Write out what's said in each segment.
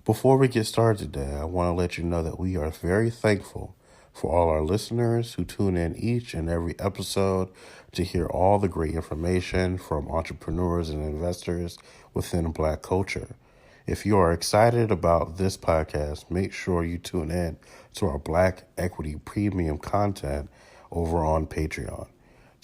Before we get started today, I want to let you know that we are very thankful for all our listeners who tune in each and every episode to hear all the great information from entrepreneurs and investors within Black culture. If you are excited about this podcast, make sure you tune in to our Black Equity Premium content over on Patreon.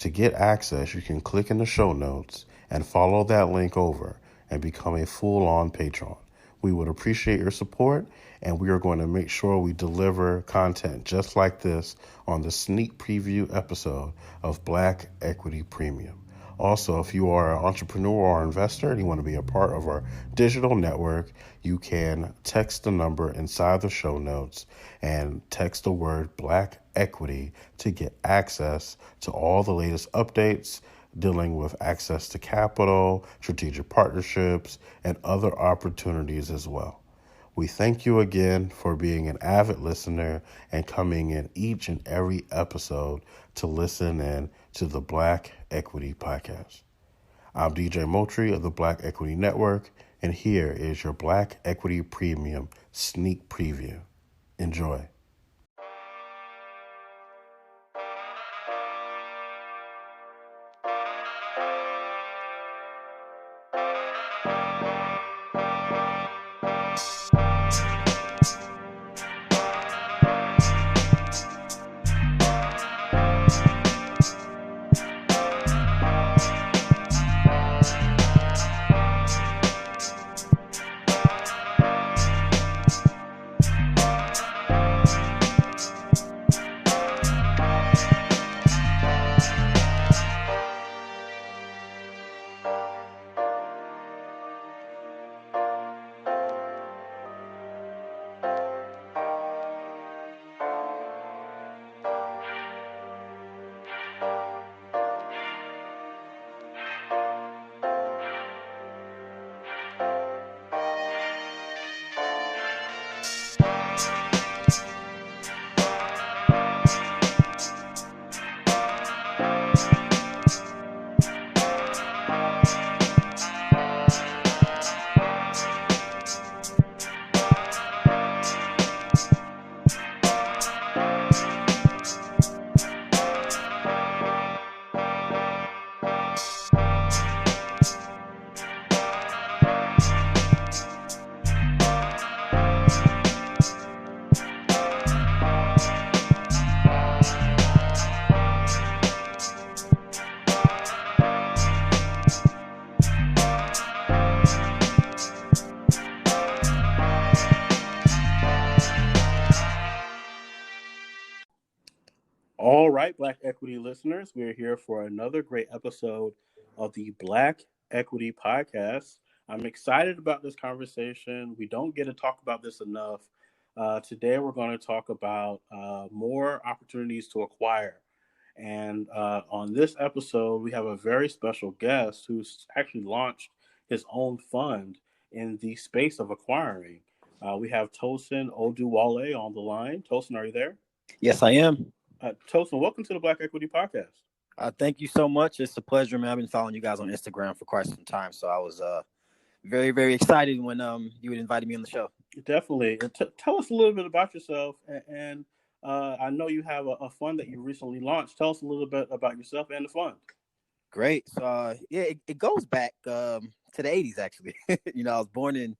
To get access, you can click in the show notes and follow that link over and become a full-on patron. We would appreciate your support, and we are going to make sure we deliver content just like this on the sneak preview episode of Black Equity Premium. Also, if you are an entrepreneur or investor and you want to be a part of our digital network, you can text the number inside the show notes and text the word Black Equity to get access to all the latest updates dealing with access to capital, strategic partnerships, and other opportunities as well. We thank you again for being an avid listener and coming in each and every episode to listen in to the Black Equity Podcast. I'm DJ Moultrie of the Black Equity Network, and here is your Black Equity Premium sneak preview. Enjoy. All right, Black Equity listeners, we're here for another great episode of the Black Equity Podcast. I'm excited about this conversation. We don't get to talk about this enough. Today, we're going to talk about more opportunities to acquire. And on this episode, we have a very special guest who's actually launched his own fund in the space of acquiring. We have Tosin Oduwole on the line. Tosin, are you there? Yes, I am. Tosin, welcome to the Black Equity Podcast. Thank you so much. It's a pleasure, man. I've been following you guys on Instagram for quite some time, so I was very, very excited when you had invited me on the show. Definitely. Tell us a little bit about yourself, and I know you have a fund that you recently launched. Tell us a little bit about yourself and the fund. Great. So, it goes back to the 80s, actually. I was born in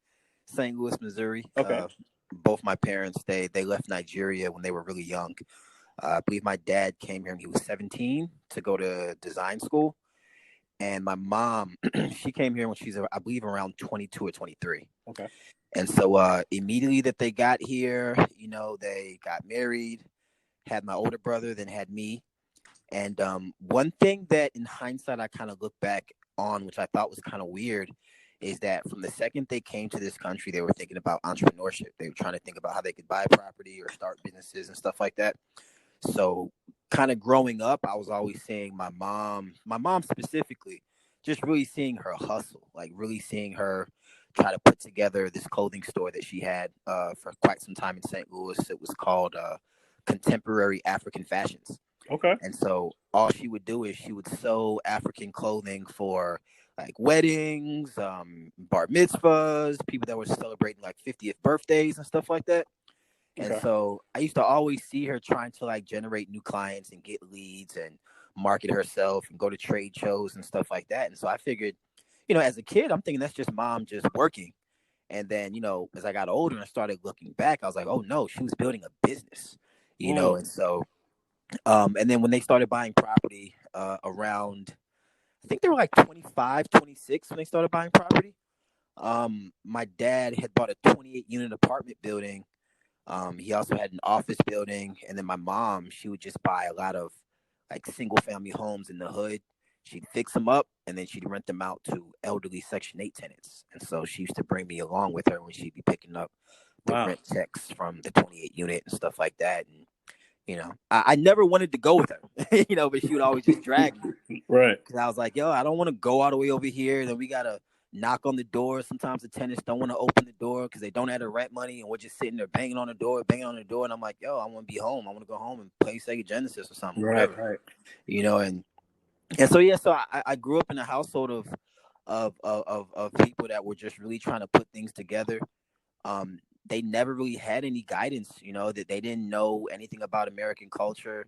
St. Louis, Missouri. Okay. Both my parents, they left Nigeria when they were really young. I believe my dad came here when he was 17 to go to design school. And my mom, she came here when she's, I believe, around 22 or 23. Okay. And so immediately that they got here, they got married, had my older brother, then had me. And one thing that in hindsight I kind of look back on, which I thought was kind of weird, is that from the second they came to this country, they were thinking about entrepreneurship. They were trying to think about how they could buy property or start businesses and stuff like that. So kind of growing up, I was always seeing my mom specifically, just really seeing her hustle, like really seeing her try to put together this clothing store that she had for quite some time in St. Louis. It was called Contemporary African Fashions. Okay. And so all she would do is she would sew African clothing for like weddings, bar mitzvahs, people that were celebrating like 50th birthdays and stuff like that. And Okay. so I used to always see her trying to like generate new clients and get leads and market herself and go to trade shows and stuff like that. And so I figured, as a kid, I'm thinking that's just mom just working. And then, as I got older and I started looking back, I was like, oh no, she was building a business, Mm. and so, and then when they started buying property around, I think they were like 25, 26 when they started buying property. My dad had bought a 28 unit apartment building. He also had an office building. And then my mom, she would just buy a lot of like single family homes in the hood. She'd fix them up and then she'd rent them out to elderly Section 8 tenants. And so she used to bring me along with her when she'd be picking up the Wow. rent checks from the 28 unit and stuff like that. And, I never wanted to go with her, but she would always just drag me. Right. Because I was like, yo, I don't want to go all the way over here. Then we got to knock on the door. Sometimes the tenants don't want to open the door because they don't have the rent money. And we're just sitting there banging on the door. And I'm like, yo, I want to be home. I want to go home and play Sega Genesis or something, Right. whatever. Right. And so, yeah, so I grew up in a household of people that were just really trying to put things together. They never really had any guidance, that they didn't know anything about American culture.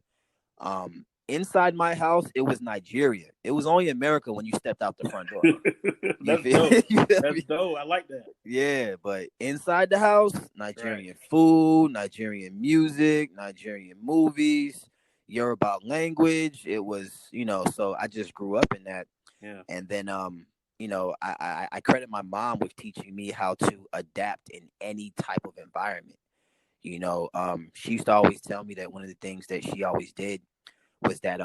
Inside my house, it was Nigeria. It was only America when you stepped out the front door. You That's feel, dope. you feel That's me? dope. I like that. Yeah, but inside the house, Nigerian food, Nigerian music, Nigerian movies, Yoruba language. It was, so I just grew up in that. Yeah. And then, I credit my mom with teaching me how to adapt in any type of environment. She used to always tell me that one of the things that she always did was that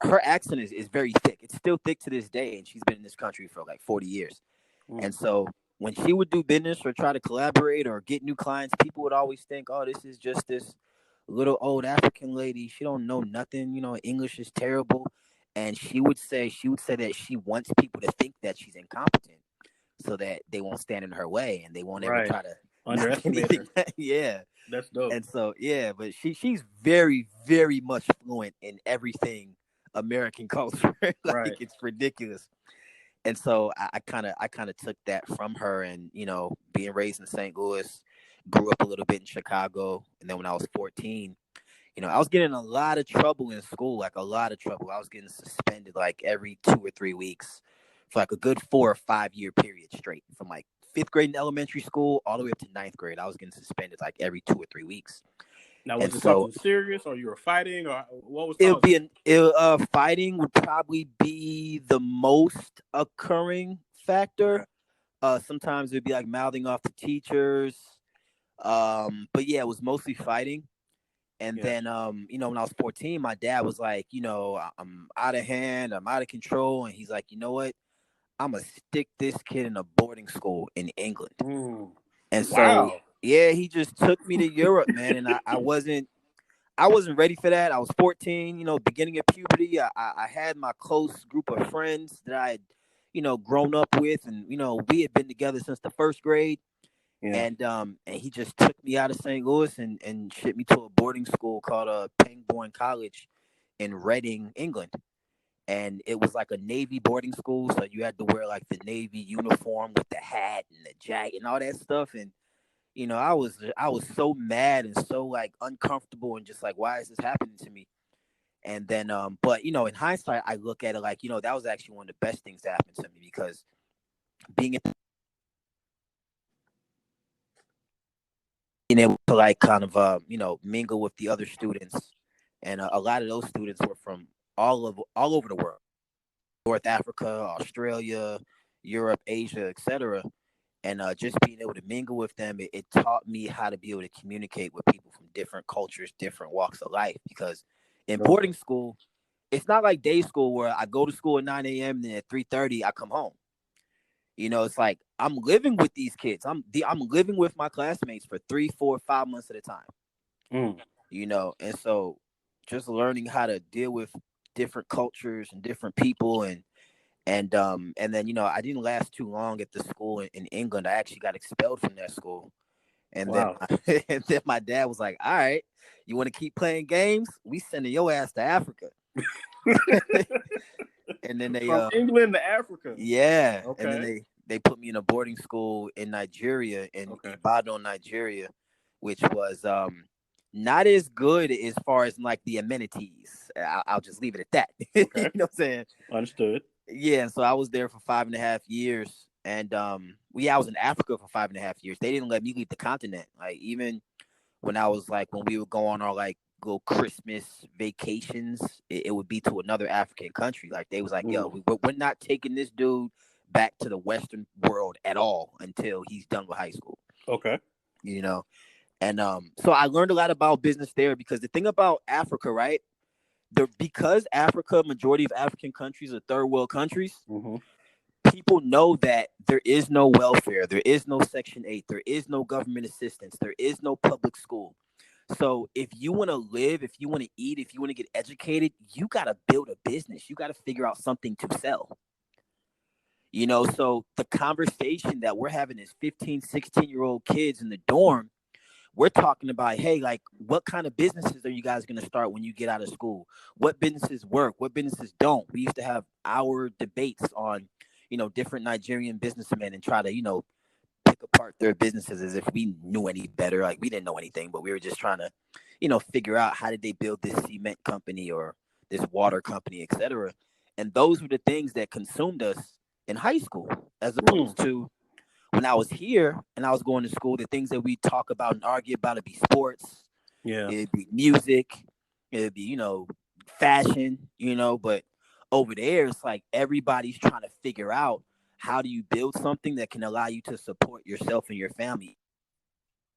her accent is very thick. It's still thick to this day, and she's been in this country for like 40 years. And so when she would do business or try to collaborate or get new clients, people would always think, oh, this is just this little old African lady. She don't know nothing. English is terrible. And she would say that she wants people to think that she's incompetent so that they won't stand in her way and they won't ever try to knock Underestimate anything. her. Yeah. That's dope. And so, yeah, but she's very, very much fluent in everything American culture. Right. It's ridiculous. And so I kind of took that from her, and being raised in St. Louis, grew up a little bit in Chicago, and then when I was 14, I was getting a lot of trouble in school, like a lot of trouble. I was getting suspended like every 2 or 3 weeks for like a good 4 or 5 year period straight, from like fifth grade in elementary school all the way up to ninth grade. I was getting suspended like every 2 or 3 weeks. Now, And was it so something serious, or you were fighting, or what was it would causing be fighting would probably be the most occurring factor. Sometimes it'd be like mouthing off to teachers. But yeah, it was mostly fighting. And then, when I was 14, my dad was like, I'm out of hand, I'm out of control. And he's like, you know what? I'm going to stick this kid in a boarding school in England. And so, Wow. yeah, he just took me to Europe, man. And I wasn't ready for that. I was 14, beginning of puberty. I had my close group of friends that I had, grown up with. And, we had been together since the first grade. Yeah. And he just took me out of St. Louis and shipped me to a boarding school called Pangbourne College in Reading, England. And it was like a Navy boarding school, so you had to wear like the Navy uniform with the hat and the jacket and all that stuff. And I was so mad and so like uncomfortable and just like, why is this happening to me? And then but in hindsight, I look at it like, that was actually one of the best things that happened to me, because being able to like kind of mingle with the other students, and a lot of those students were from all over the world, North Africa, Australia, Europe, Asia, etc. And just being able to mingle with them, it taught me how to be able to communicate with people from different cultures, different walks of life. Because in boarding school, it's not like day school where I go to school at 9 a.m. and then at 3:30 I come home. It's like I'm living with these kids. I'm living with my classmates for 3, 4, 5 months at a time. And so just learning how to deal with different cultures and different people, and then I didn't last too long at the school in England. I actually got expelled from that school. And then and then my dad was like, all right, you want to keep playing games? We sending your ass to Africa. And then they From England to Africa. Yeah. Okay. And then they put me in a boarding school in Nigeria, in Ibadan, Nigeria, which was not as good as far as like the amenities. I'll just leave it at that. Okay. You know what I'm saying? Understood. Yeah, and so I was there for 5.5 years, and I was in Africa for 5.5 years. They didn't let me leave the continent. Like even when I was like when we would go on our like little Christmas vacations, it would be to another African country. Like they was like, yo, we're not taking this dude back to the Western world at all until he's done with high school. Okay. You know, and so I learned a lot about business there because the thing about Africa, right? Because Africa, majority of African countries are third world countries. People know that there is no welfare, there is no Section 8, there is no government assistance, there is no public school. So if you want to live, if you want to eat, if you want to get educated, you got to build a business. You got to figure out something to sell. You know, so the conversation that we're having as 15, 16-year-old kids in the dorm, we're talking about, hey, like, what kind of businesses are you guys going to start when you get out of school? What businesses work? What businesses don't? We used to have our debates on, different Nigerian businessmen and try to, pick apart their businesses as if we knew any better. Like, we didn't know anything, but we were just trying to, figure out how did they build this cement company or this water company, etc. And those were the things that consumed us in high school, as opposed to when I was here and I was going to school, the things that we talk about and argue about, it'd be sports, it'd be music, it'd be, fashion, but over there, it's like everybody's trying to figure out how do you build something that can allow you to support yourself and your family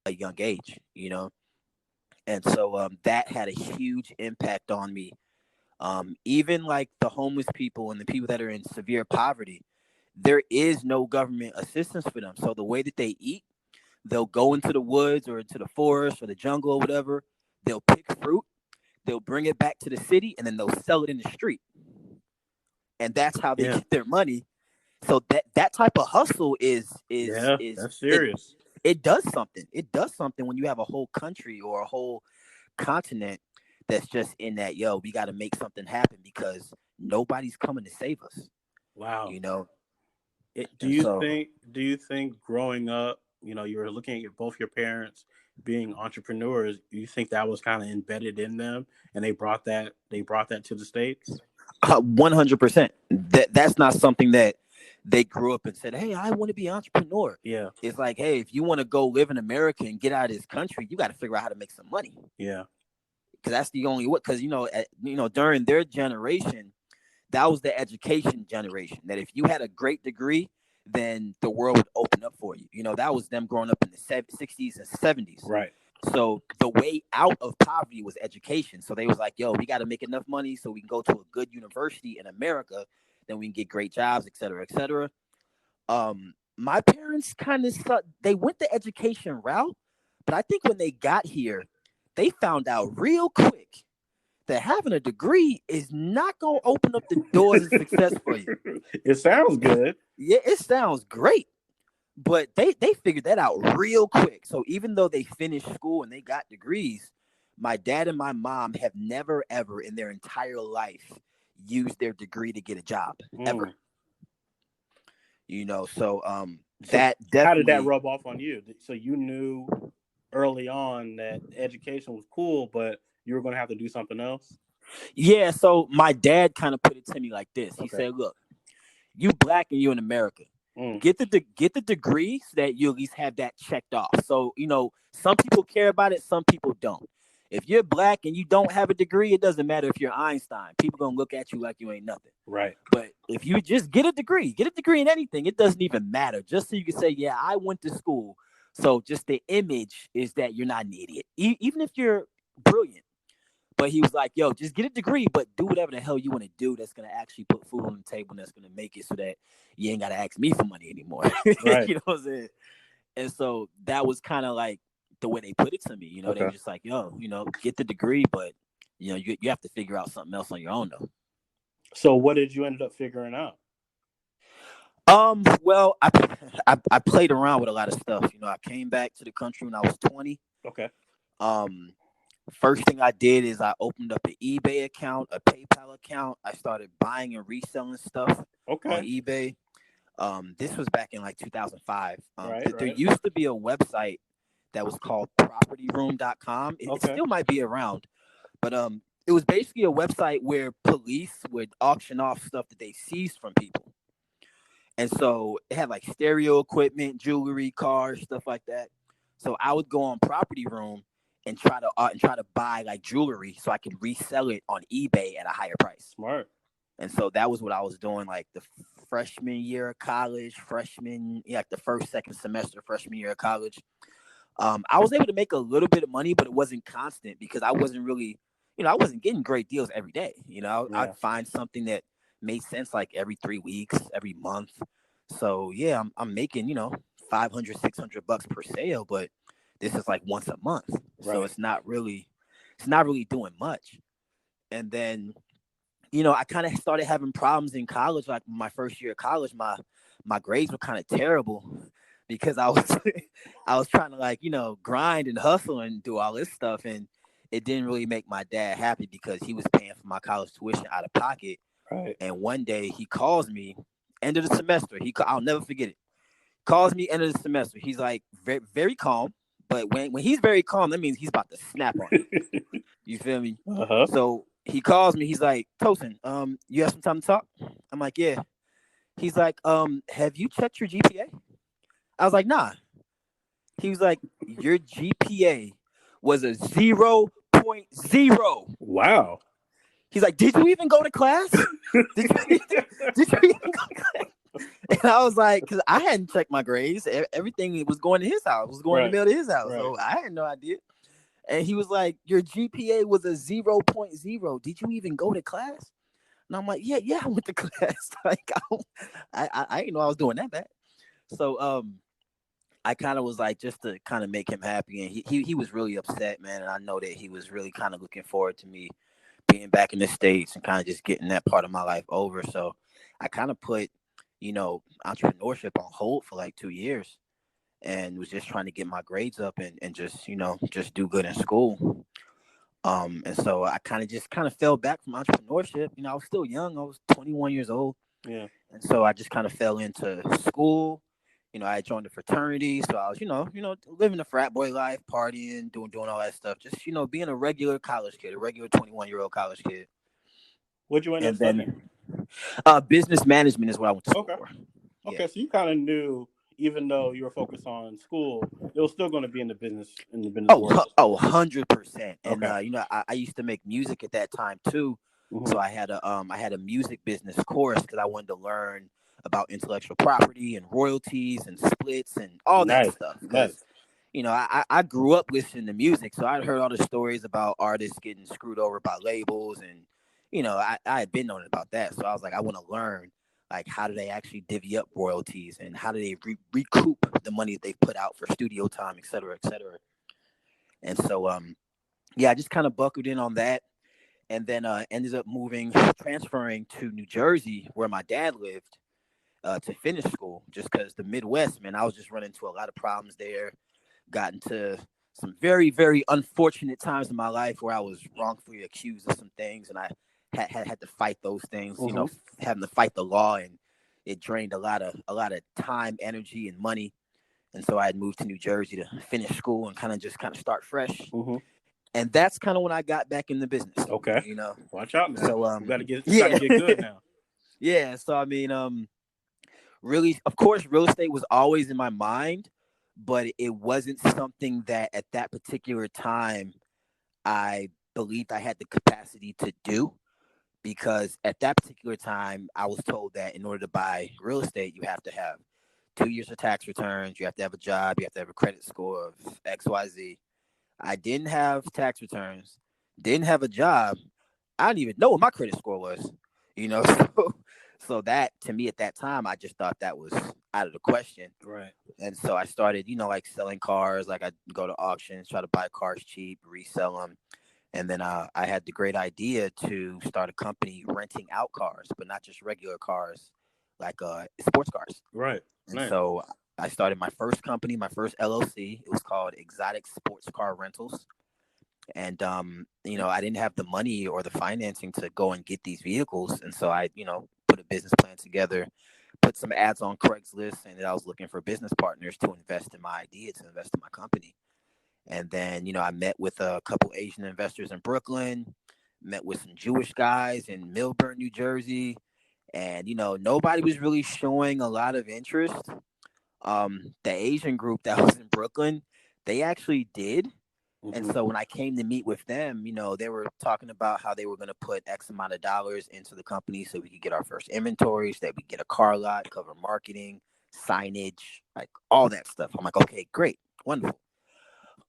at a young age, And so that had a huge impact on me. Even like the homeless people and the people that are in severe poverty, there is no government assistance for them. So the way that they eat, they'll go into the woods or into the forest or the jungle or whatever. They'll pick fruit, they'll bring it back to the city, and then they'll sell it in the street. And that's how they get their money. So that type of hustle is that's serious. It does something. It does something when you have a whole country or a whole continent that's just in that, yo, we got to make something happen because nobody's coming to save us. Wow. Do you think growing up, you were looking at both your parents being entrepreneurs, you think that was kind of embedded in them and they brought that to the States? 100%. That's not something that they grew up and said, hey, I want to be an entrepreneur. Yeah. It's like, hey, if you want to go live in America and get out of this country, you got to figure out how to make some money. Yeah. Because that's the only way. Because, during their generation, that was the education generation. That if you had a great degree, then the world would open up for you. That was them growing up in the 60s and 70s. Right. So the way out of poverty was education. So they was like, yo, we got to make enough money so we can go to a good university in America. Then we can get great jobs, et cetera, et cetera. My parents they went the education route. But I think when they got here, they found out real quick that having a degree is not going to open up the doors of success for you. It sounds good. Yeah, it sounds great. But they figured that out real quick. So even though they finished school and they got degrees, my dad and my mom have never, ever in their entire life used their degree to get a job, ever. So that definitely... How did that rub off on you? So you knew early on that education was cool, but you were going to have to do something else? Yeah, so my dad kind of put it to me like this. He said, look, you black and you in America. Get the degree so that you at least have that checked off. So, some people care about it, some people don't. If you're black and you don't have a degree, it doesn't matter if you're Einstein. People going to look at you like you ain't nothing. Right. But if you just get a degree in anything, it doesn't even matter. Just so you can say, yeah, I went to school. So just the image is that you're not an idiot, even if you're brilliant. But he was like, yo, just get a degree, but do whatever the hell you want to do that's going to actually put food on the table and that's going to make it so that you ain't got to ask me for money anymore. Right. You know what I'm saying? And so that was kind of like the way they put it to me. They were just like, yo, get the degree, but, you have to figure out something else on your own, though. So what did you end up figuring out? Well, I played around with a lot of stuff. I came back to the country when I was 20. Okay. First thing I did is I opened up an eBay account, a PayPal account. I started buying and reselling stuff on Okay. eBay. This was back in like 2005. Right. There Right. used to be a website that was called propertyroom.com. It Okay. still might be around, but it was basically a website where police would auction off stuff that they seized from people. And so it had like stereo equipment, jewelry, cars, stuff like that. So I would go on Property Room and try to buy like jewelry so I could resell it on eBay at a higher price. Smart. And so that was what I was doing like the freshman year of college, like the first, second semester, freshman year of college. I was able to make a little bit of money, but it wasn't constant because I wasn't really, I wasn't getting great deals every day. Yeah. I'd find something that made sense like every 3 weeks, every month. So yeah, I'm making, 500, $600 per sale, but this is like once a month. So Right. it's not really doing much. And then, I kind of started having problems in college. Like my first year of college, my grades were kind of terrible because I was I was trying to like, grind and hustle and do all this stuff, and it didn't really make my dad happy because he was paying for my college tuition out of pocket. Right. And one day he calls me, end of the semester. I'll never forget it. Calls me end of the semester. He's like very, very calm, but when he's very calm, that means he's about to snap on you. You feel me? Uh-huh. So he calls me. He's like, Tosin, you have some time to talk? I'm like, yeah. He's like, have you checked your GPA? I was like, nah. He was like, your GPA was a 0.0. Wow. He's like, did you even go to class? Did you even go to class? And I was like, because I hadn't checked my grades. Everything was going to his house, was going in the mail to his house. Right. So I had no idea. And he was like, your GPA was a 0.0. Did you even go to class? And I'm like, yeah, I went to class. Like, I didn't know I was doing that bad. So I kind of was like, just to kind of make him happy, and he was really upset, man. And I know that he was really kind of looking forward to me being back in the States and kind of just getting that part of my life over. So I kind of put, entrepreneurship on hold for like 2 years, and was just trying to get my grades up and just, just do good in school. And so I kind of fell back from entrepreneurship. I was still young. I was 21 years old. Yeah. And so I just kind of fell into school. I joined a fraternity, so I was, living the frat boy life, partying, doing all that stuff. Just, being a regular college kid, a regular 21-year-old college kid. What'd you end up studying? Business management is what I went to school Okay. for. Okay, Yeah. so you kind of knew, even though you were focused on school, it was still going to be in the business world. 100%. And Okay. I used to make music at that time too. Mhm. So I had a music business course because I wanted to learn about intellectual property and royalties and splits and all that Nice. stuff. Nice. Because I grew up listening to music, so I'd heard all the stories about artists getting screwed over by labels, and I had been knowing about that. So I was like, I want to learn, like, how do they actually divvy up royalties, and how do they recoup the money that they put out for studio time, et cetera, et cetera. And so yeah, I just kind of buckled in on that, and then ended up transferring to New Jersey where my dad lived, to finish school, just because the Midwest, man, I was just running into a lot of problems there. Got into some very, very unfortunate times in my life where I was wrongfully accused of some things, and I had to fight those things. Mhm. Having to fight the law, and it drained a lot of time, energy, and money. And so I had moved to New Jersey to finish school and kind of start fresh. Mhm. And that's kind of when I got back in the business. Okay. Watch out now. So you gotta get good now. Yeah. So I mean, really, of course, real estate was always in my mind, but it wasn't something that at that particular time I believed I had the capacity to do, because at that particular time I was told that in order to buy real estate, you have to have 2 years of tax returns, you have to have a job, you have to have a credit score of XYZ. I didn't have tax returns, didn't have a job. I didn't even know what my credit score was, so that, to me at that time, I just thought that was out of the question. Right. And so I started, like selling cars. Like I'd go to auctions, try to buy cars cheap, resell them. And then I had the great idea to start a company renting out cars, but not just regular cars, like sports cars. Right. And Nice. so I started my first company, my first LLC. It was called Exotic Sports Car Rentals. And I didn't have the money or the financing to go and get these vehicles, and so I put a business plan together, put some ads on Craigslist, and I was looking for business partners to invest in my idea, to invest in my company. And then I met with a couple Asian investors in Brooklyn, met with some Jewish guys in Millburn, New Jersey, and nobody was really showing a lot of interest. The Asian group that was in Brooklyn, they actually did. And so when I came to meet with them, they were talking about how they were going to put X amount of dollars into the company so we could get our first inventories, that we get a car lot, cover marketing, signage, like all that stuff. I'm like, okay, great, wonderful.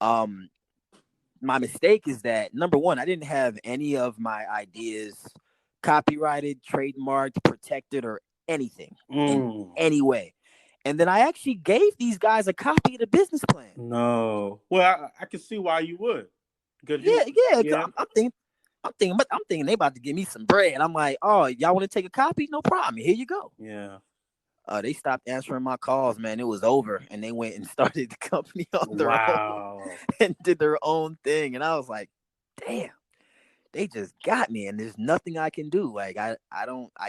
Um, my mistake is that, number one, I didn't have any of my ideas copyrighted, trademarked, protected, or anything in any way. And then I actually gave these guys a copy of the business plan. No. Well, I can see why you would. Because Yeah. I'm thinking they about to give me some bread. I'm like, oh, y'all want to take a copy? No problem. Here you go. Yeah. They stopped answering my calls, man. It was over, and they went and started the company on their own and did their own thing. And I was like, damn, they just got me, and there's nothing I can do. Like I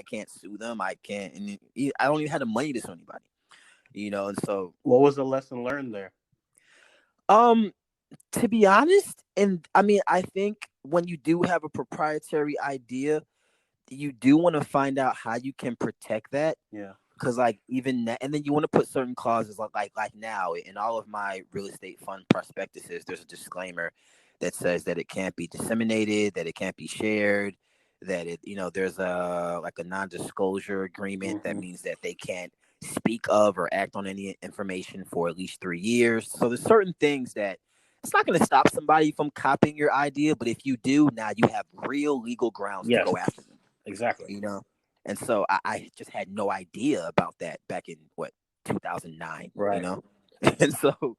can't sue them. I can't, and I don't even have the money to sue anybody. And so, what was the lesson learned there? To be honest, and I mean, I think when you do have a proprietary idea, you do want to find out how you can protect that. Yeah. Because like even that, and then you want to put certain clauses like now in all of my real estate fund prospectuses, there's a disclaimer that says that it can't be disseminated, that it can't be shared, that there's a non-disclosure agreement that means that they can't speak of or act on any information for at least 3 years. So there's certain things that it's not going to stop somebody from copying your idea, but if you do, now you have real legal grounds to go after them. Exactly. And so I just had no idea about that back in 2009. Right. And so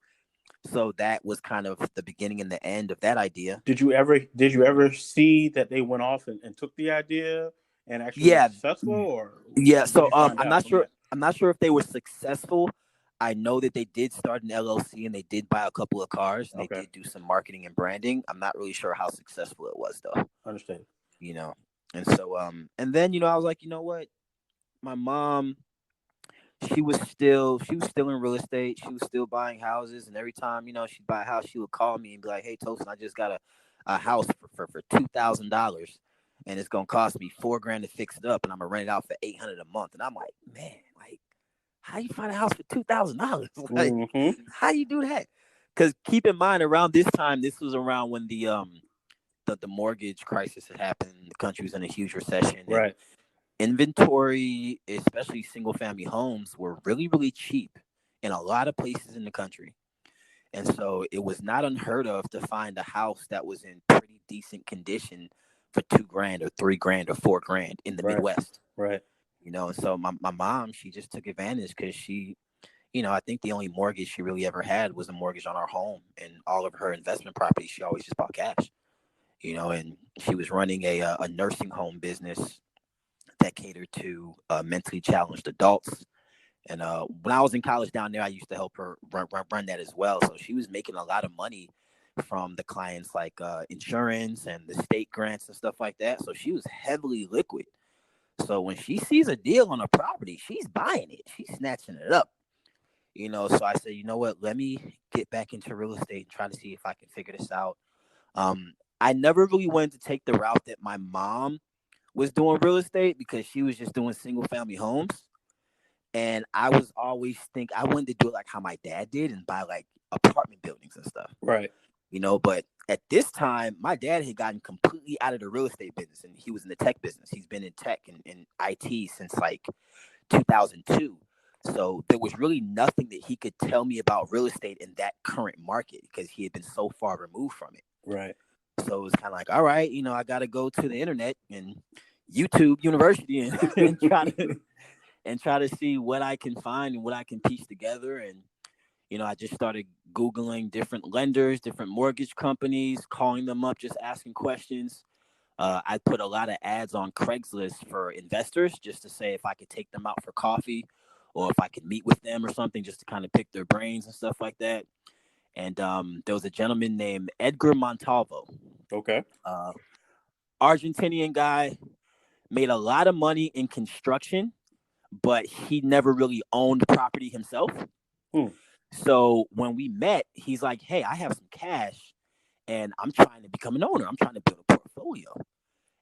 that was kind of the beginning and the end of that idea. Did you ever see that they went off and took the idea and actually were successful? Or so I'm not sure. I'm not sure if they were successful. I know that they did start an LLC and they did buy a couple of cars. And they did do some marketing and branding. I'm not really sure how successful it was though. Understand. And so and then I was like, you know what? My mom, she was still in real estate. She was still buying houses, and every time she'd buy a house, she would call me and be like, "Hey, Tosin, I just got a house for $2,000, and it's gonna cost me $4,000 to fix it up, and I'm gonna rent it out for $800 a month." And I'm like, man, like, how you find a house for $2,000? Like, how you do that? Because keep in mind, around this time, this was around when the mortgage crisis had happened. The country was in a huge recession. Right. Inventory, especially single family homes, were really, really cheap in a lot of places in the country. And so it was not unheard of to find a house that was in pretty decent condition for $2,000 or $3,000 or $4,000 in the Midwest. Right. And so my mom, she just took advantage because she, I think the only mortgage she really ever had was a mortgage on our home, and all of her investment properties, she always just bought cash. And she was running a nursing home business that catered to mentally challenged adults. And when I was in college down there, I used to help her run that as well. So she was making a lot of money from the clients, like insurance and the state grants and stuff like that. So she was heavily liquid. So when she sees a deal on a property, she's buying it. She's snatching it up. So I said, you know what? Let me get back into real estate and try to see if I can figure this out. I never really wanted to take the route that my mom was doing real estate, because she was just doing single family homes. And I was always I wanted to do it like how my dad did and buy like apartment buildings and stuff. Right. But at this time, my dad had gotten completely out of the real estate business, and he was in the tech business. He's been in tech and IT since like 2002. So there was really nothing that he could tell me about real estate in that current market, because he had been so far removed from it. Right. So it was kind of like, all right, I got to go to the internet and YouTube University and try to see what I can find and what I can piece together. And I just started Googling different lenders, different mortgage companies, calling them up, just asking questions. I put a lot of ads on Craigslist for investors, just to say if I could take them out for coffee or if I could meet with them or something, just to kind of pick their brains and stuff like that. And there was a gentleman named Edgar Montalvo, Okay. uh, Argentinian guy, made a lot of money in construction, but he never really owned property himself. Hmm. So when we met, he's like, "Hey, I have some cash, and I'm trying to become an owner. I'm trying to build a portfolio."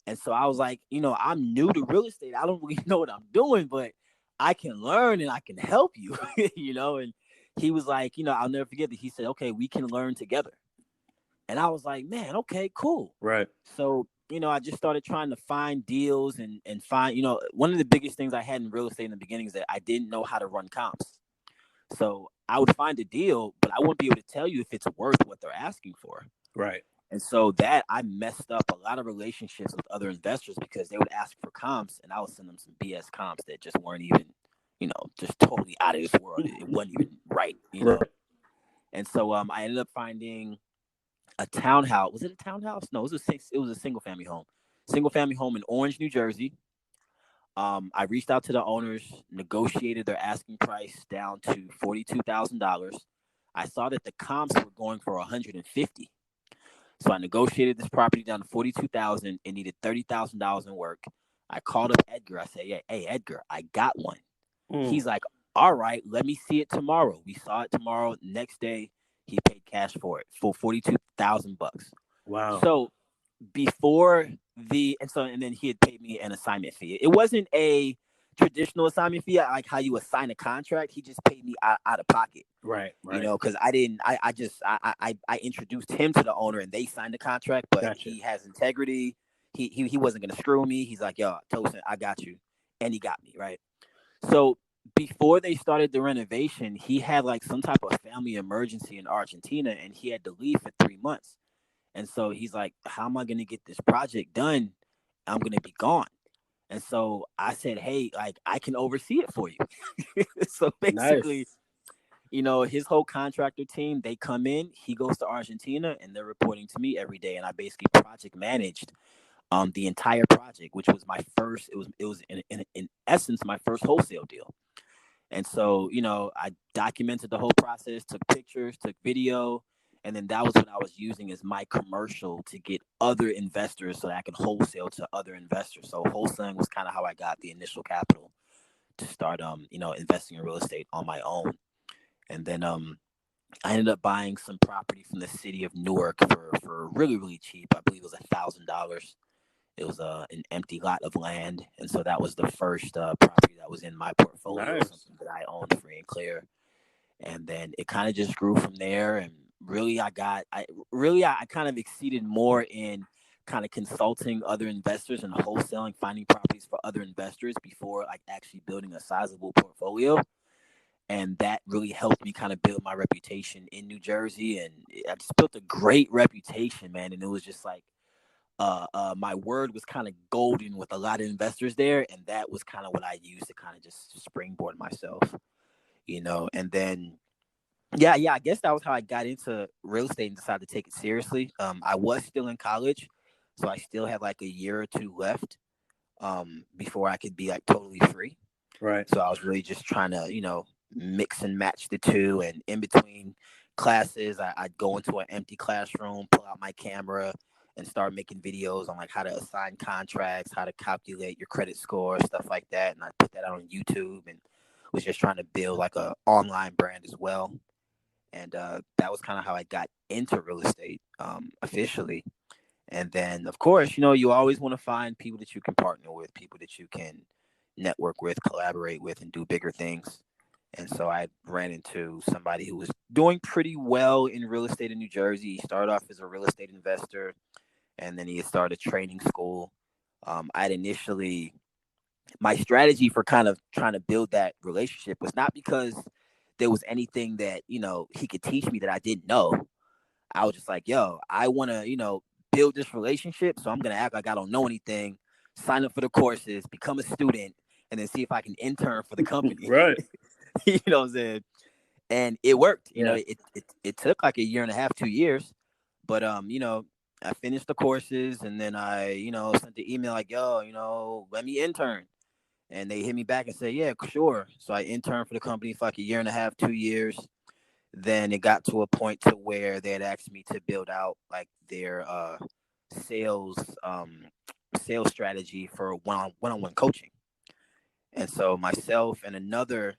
And so I was like, I'm new to real estate. I don't really know what I'm doing, but I can learn and I can help you, And he was like, I'll never forget that. He said, "Okay, we can learn together." And I was like, "Man, okay, cool." Right. So, I just started trying to find deals and find, one of the biggest things I had in real estate in the beginning is that I didn't know how to run comps. So I would find a deal, but I wouldn't be able to tell you if it's worth what they're asking for. Right. And so that I messed up a lot of relationships with other investors because they would ask for comps and I would send them some BS comps that just weren't even, just totally out of this world. It wasn't even right. Right. And so I ended up finding a townhouse. Was it a townhouse? No, it was a single family home in Orange, New Jersey. I reached out to the owners, negotiated their asking price down to $42,000. I saw that the comps were going for 150. So I negotiated this property down to 42,000. It needed $30,000 in work. I called up Edgar. I said, "Hey, Edgar, I got one." He's like, "All right, let me see it tomorrow." We saw it tomorrow. Next day, he paid cash for it for $42,000. Wow. So before and then he had paid me an assignment fee. It wasn't a traditional assignment fee like how you assign a contract. He just paid me out of pocket. Right. Because I didn't. I introduced him to the owner, and they signed the contract. But Gotcha. he has integrity. He wasn't gonna screw me. He's like, "Yo, Tosin, I got you," and he got me right. So before they started the renovation, he had like some type of family emergency in Argentina, and he had to leave for 3 months. And so he's like, "How am I gonna get this project done? I'm gonna be gone." And so I said, "Hey, like I can oversee it for you." So basically, Nice. his whole contractor team, they come in, he goes to Argentina and they're reporting to me every day. And I basically project managed the entire project, which was my first, it was in essence, my first wholesale deal. And so, I documented the whole process, took pictures, took video, and then that was what I was using as my commercial to get other investors so that I could wholesale to other investors. So wholesaling was kind of how I got the initial capital to start investing in real estate on my own. And then I ended up buying some property from the city of Newark for really, really cheap. I believe it was $1,000. It was an empty lot of land, and so that was the first property that was in my portfolio, Nice. something that I owned free and clear. And then it kind of just grew from there. And really, I kind of exceeded more in kind of consulting other investors and wholesaling, finding properties for other investors before like actually building a sizable portfolio. And that really helped me kind of build my reputation in New Jersey. And I just built a great reputation, man. And it was just like my word was kind of golden with a lot of investors there, and that was kind of what I used to kind of just springboard myself. And then yeah, I guess that was how I got into real estate and decided to take it seriously. I was still in college, so I still had like a year or two left before I could be like totally free. Right. So I was really just trying to, mix and match the two. And in between classes, I'd go into an empty classroom, pull out my camera, and start making videos on like how to assign contracts, how to calculate your credit score, stuff like that. And I put that out on YouTube and was just trying to build like a online brand as well. And that was kind of how I got into real estate officially. And then, of course, you always want to find people that you can partner with, people that you can network with, collaborate with, and do bigger things. And so I ran into somebody who was doing pretty well in real estate in New Jersey. He started off as a real estate investor, and then he started training school. I'd initially, my strategy for kind of trying to build that relationship was not because there was anything that, he could teach me that I didn't know. I was just like, "Yo, I want to, build this relationship. So I'm going to act like I don't know anything, sign up for the courses, become a student, and then see if I can intern for the company." Right. You know what I'm saying? And it worked. Yeah. It took like a year and a half, 2 years. But, I finished the courses and then I, sent the email like, "Yo, let me intern." And they hit me back and said, "Yeah, sure." So I interned for the company for like a year and a half, 2 years. Then it got to a point to where they had asked me to build out like their sales sales strategy for one-on-one coaching. And so myself and another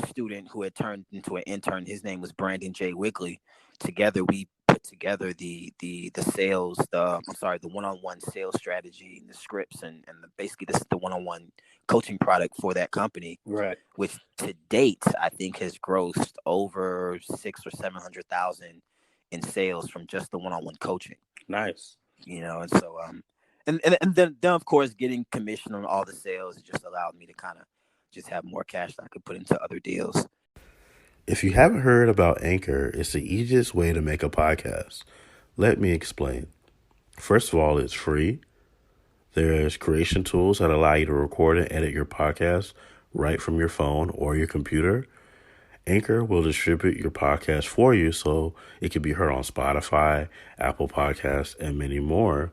student who had turned into an intern, his name was Brandon J. Wigley. Together we put together the sales, the one-on-one sales strategy and the scripts and basically this is the one-on-one coaching product for that company. Right. Which to date I think has grossed over 600,000 or 700,000 in sales from just the one-on-one coaching. Nice. And so and then of course getting commission on all the sales just allowed me to kind of just have more cash that I could put into other deals. If you haven't heard about Anchor, it's the easiest way to make a podcast. Let me explain. First of all, it's free. There's creation tools that allow you to record and edit your podcast right from your phone or your computer. Anchor will distribute your podcast for you so it can be heard on Spotify, Apple Podcasts, and many more.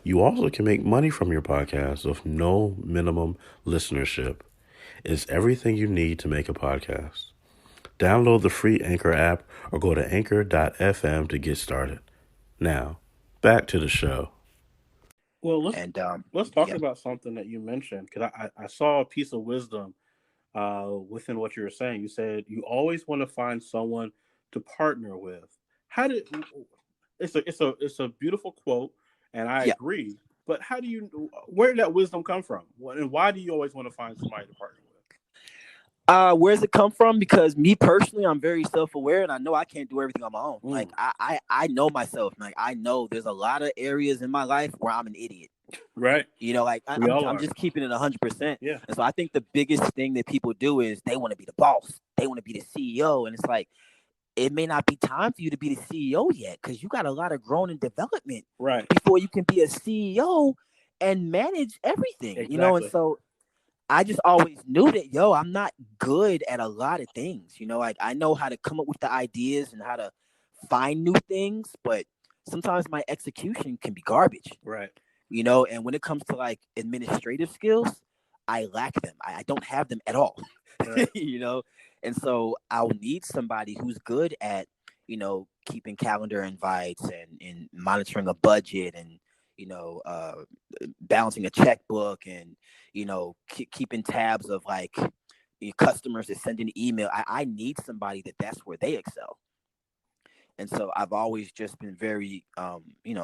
You also can make money from your podcast with no minimum listenership. It's everything you need to make a podcast. Download the free Anchor app or go to anchor.fm to get started. Now, back to the show. Well, let's talk about something that you mentioned, because I saw a piece of wisdom within what you were saying. You said you always want to find someone to partner with. It's a beautiful quote, and I agree. But where did that wisdom come from? And why do you always want to find somebody to partner with? Where does it come from? Because me personally, I'm very self-aware, and I know I can't do everything on my own. Like I know myself. Like I know there's a lot of areas in my life where I'm an idiot. Right. Like I'm just keeping it 100%. Yeah. And so I think the biggest thing that people do is they want to be the boss. They want to be the CEO, and it's like it may not be time for you to be the CEO yet because you got a lot of growing and development before you can be a CEO and manage everything. Exactly. And so I just always knew that, I'm not good at a lot of things. Like I know how to come up with the ideas and how to find new things, but sometimes my execution can be garbage. Right. And when it comes to like administrative skills, I lack them. I don't have them at all. Right. And so I'll need somebody who's good at, keeping calendar invites and monitoring a budget and, balancing a checkbook and, keeping tabs of like customers that send an email. I need somebody that's where they excel. And so I've always just been very,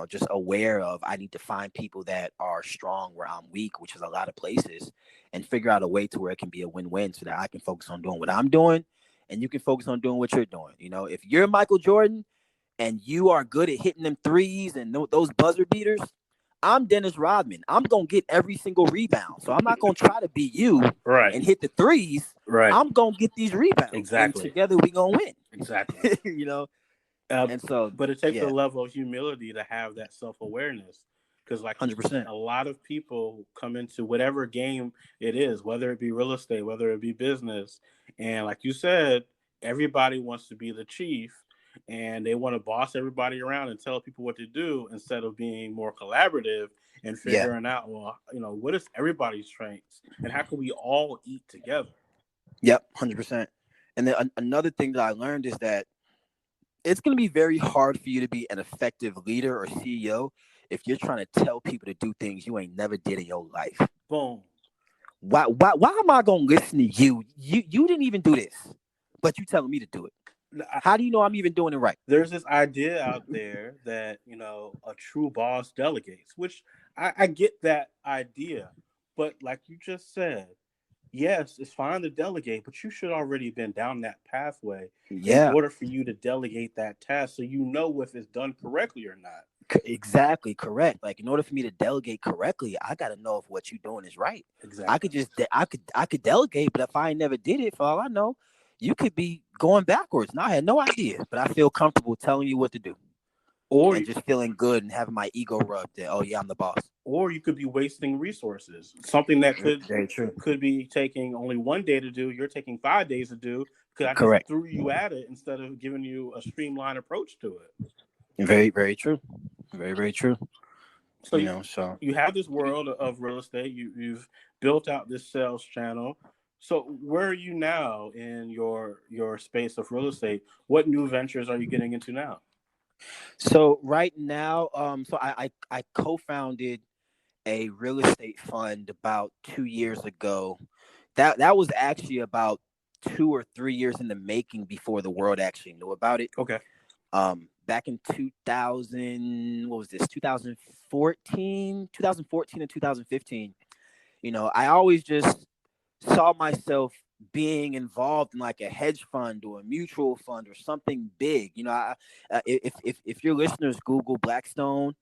just aware of I need to find people that are strong where I'm weak, which is a lot of places, and figure out a way to where it can be a win-win so that I can focus on doing what I'm doing and you can focus on doing what you're doing. If you're Michael Jordan and you are good at hitting them threes and those buzzer beaters, I'm Dennis Rodman. I'm going to get every single rebound. So I'm not going to try to be you and hit the threes. Right. I'm going to get these rebounds. Exactly. And together we going to win. Exactly. And so, but it takes a level of humility to have that self-awareness, because like 100%, a lot of people come into whatever game it is, whether it be real estate, whether it be business, and like you said, everybody wants to be the chief, and they want to boss everybody around and tell people what to do instead of being more collaborative and figuring out, what is everybody's strengths and how can we all eat together. Yep, 100%. And then another thing that I learned is that it's going to be very hard for you to be an effective leader or CEO if you're trying to tell people to do things you ain't never did in your life. Boom. Why am I going to listen to you? You didn't even do this, but you telling me to do it. How do you know I'm even doing it right? There's this idea out there that, a true boss delegates, which I get that idea. But like you just said, yes, it's fine to delegate, but you should already been down that pathway in order for you to delegate that task so you know if it's done correctly or not. Exactly, correct. Like in order for me to delegate correctly, I got to know if what you're doing is right. Exactly. I could delegate, but if I never did it, for all I know, you could be going backwards. And I had no idea, but I feel comfortable telling you what to do. Or just feeling good and having my ego rubbed that, I'm the boss. Or you could be wasting resources. Something that could be taking only 1 day to do, you're taking 5 days to do because I just threw you at it instead of giving you a streamlined approach to it. Very, very true. Very, very true. So you have this world of real estate. You've built out this sales channel. So where are you now in your space of real estate? What new ventures are you getting into now? So right now, I co-founded a real estate fund about 2 years ago. That was actually about 2 or 3 years in the making before the world actually knew about it. Okay. Back in 2000, what was this? 2014 and 2015. I always just saw myself being involved in like a hedge fund or a mutual fund or something big. If your listeners Google Blackstone,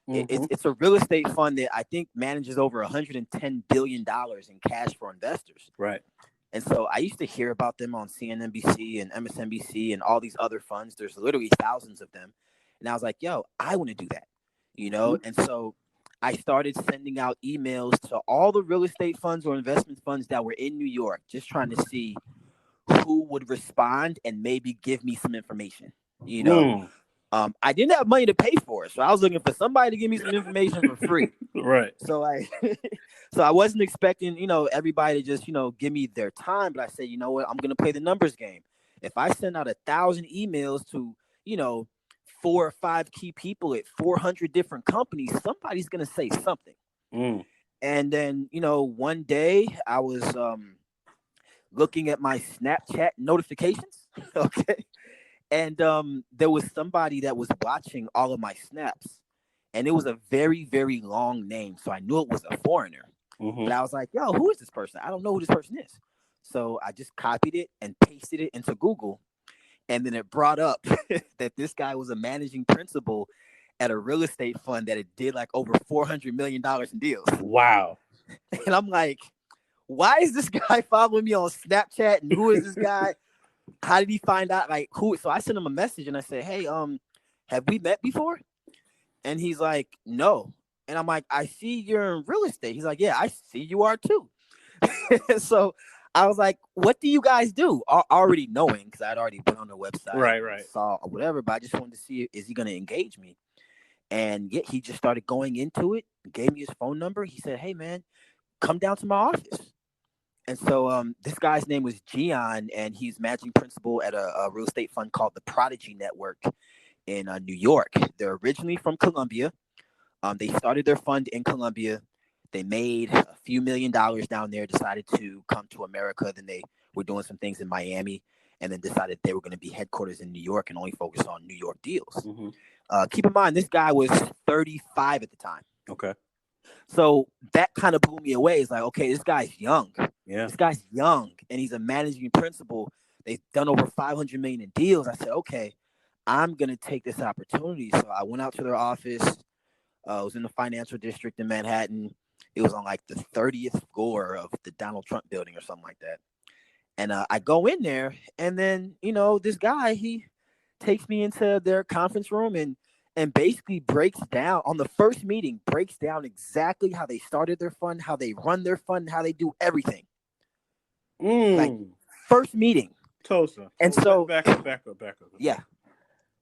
Mm-hmm. it's a real estate fund that I think manages over $110 billion in cash for investors. Right. And so I used to hear about them on CNNBC and MSNBC and all these other funds. There's literally thousands of them. And I was like, yo, I want to do that, Mm-hmm. And so I started sending out emails to all the real estate funds or investment funds that were in New York, just trying to see who would respond and maybe give me some information, you know. Mm. I didn't have money to pay for it, so I was looking for somebody to give me some information for free. Right. So so I wasn't expecting, everybody to just, give me their time, but I said, you know what, I'm gonna play the numbers game. If I send out 1,000 emails to, 4 or 5 key people at 400 different companies, somebody's gonna say something. Mm. And then, one day I was looking at my Snapchat notifications, okay, and there was somebody that was watching all of my snaps, and it was a very, very long name, so I knew it was a foreigner. Mm-hmm. But I was like, yo, who is this person? I don't know who this person is. So I just copied it and pasted it into Google, and then it brought up that this guy was a managing principal at a real estate fund that it did like over $400 million in deals. Wow. And I'm like, why is this guy following me on Snapchat? And who is this guy? How did he find out? Like, who? So I sent him a message and I said, hey, have we met before? And he's like, no. And I'm like, I see you're in real estate. He's like, yeah, I see you are too. So I was like, what do you guys do? Already knowing, because I'd already been on the website, Right. saw whatever, but I just wanted to see, is he going to engage me? And yeah, he just started going into it, gave me his phone number. He said, hey, man, come down to my office. And so this guy's name was Gian, and he's managing principal at a real estate fund called the Prodigy Network in New York. They're originally from Colombia. They started their fund in Colombia. They made a few $1,000,000 down there, decided to come to America. Then they were doing some things in Miami, and then decided they were going to be headquarters in New York and only focus on New York deals. Mm-hmm. Keep in mind, this guy was 35 at the time. Okay. So that kind of blew me away. It's like, okay, this guy's young. Yeah. This guy's young, and he's a managing principal. They've done over 500 million in deals. I said, okay, I'm going to take this opportunity. So I went out to their office. It was in the financial district in Manhattan. It was on like the 30th floor of the Donald Trump building or something like that. And I go in there, and then, this guy, he takes me into their conference room and basically breaks down on the first meeting, breaks down exactly how they started their fund, how they run their fund, how they do everything. Like, first meeting. Tosin. And so back up. Yeah.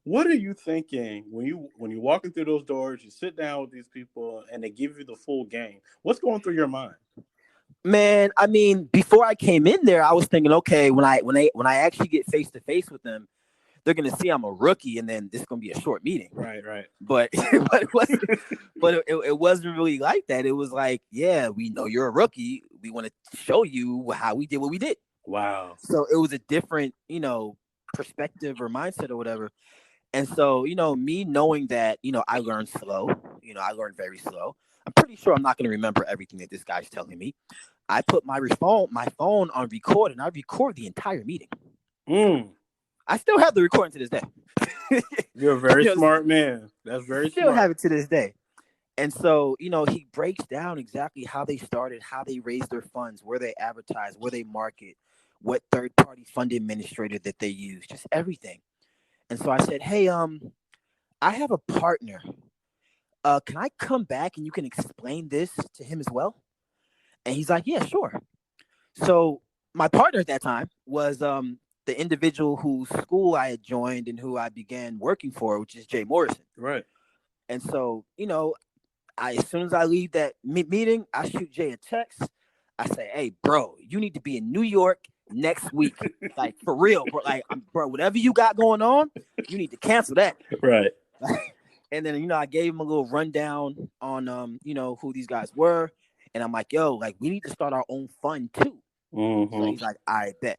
What are you thinking when you're walking through those doors, you sit down with these people and they give you the full game? What's going through your mind? Man, I mean, before I came in there, I was thinking, okay, when I actually get face to face with them, they're gonna see I'm a rookie, and then this is gonna be a short meeting. Right. But it wasn't really like that. It was like, yeah, we know you're a rookie. We want to show you how we did what we did. Wow. So it was a different, perspective or mindset or whatever. And so, me knowing that, I learned slow. I learned very slow. I'm pretty sure I'm not going to remember everything that this guy's telling me. I put my phone on record, and I record the entire meeting. I still have the recording to this day. You're a very smart man. That's very still smart. Have it to this day. And so, he breaks down exactly how they started, how they raised their funds, where they advertise, where they market, what third-party fund administrator that they use, just everything. And so I said, hey, I have a partner. Can I come back and you can explain this to him as well? And he's like, yeah, sure. So my partner at that time was the individual whose school I had joined and who I began working for, which is Jay Morrison. Right. And so, as soon as I leave that meeting, I shoot Jay a text. I say, hey, bro, you need to be in New York next week. Like, for real, bro. Like, bro, whatever you got going on, you need to cancel that. Right. And then, I gave him a little rundown on, who these guys were. And I'm like, yo, like, we need to start our own fund too. So he's like, I bet.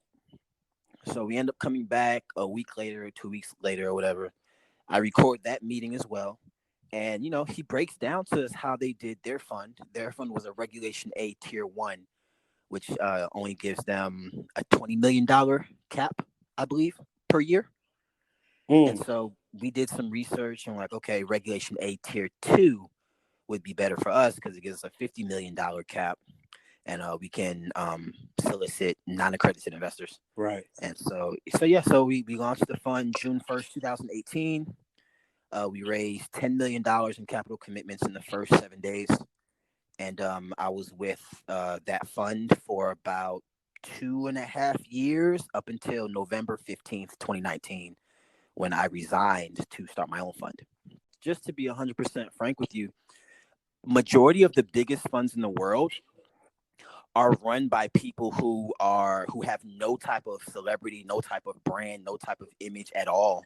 So we end up coming back a week later, 2 weeks later, or whatever. I record that meeting as well. And, he breaks down to us how they did their fund. Their fund was a Regulation A Tier 1, which only gives them a $20 million cap, I believe, per year. And so we did some research and like, okay, Regulation A Tier 2 would be better for us because it gives us a $50 million cap. And we can solicit non-accredited investors. Right. And so we launched the fund June 1st, 2018. We raised $10 million in capital commitments in the first 7 days. And I was with that fund for about 2.5 years up until November 15th, 2019, when I resigned to start my own fund. Just to be 100% frank with you, majority of the biggest funds in the world are run by people who have no type of celebrity, no type of brand, no type of image at all.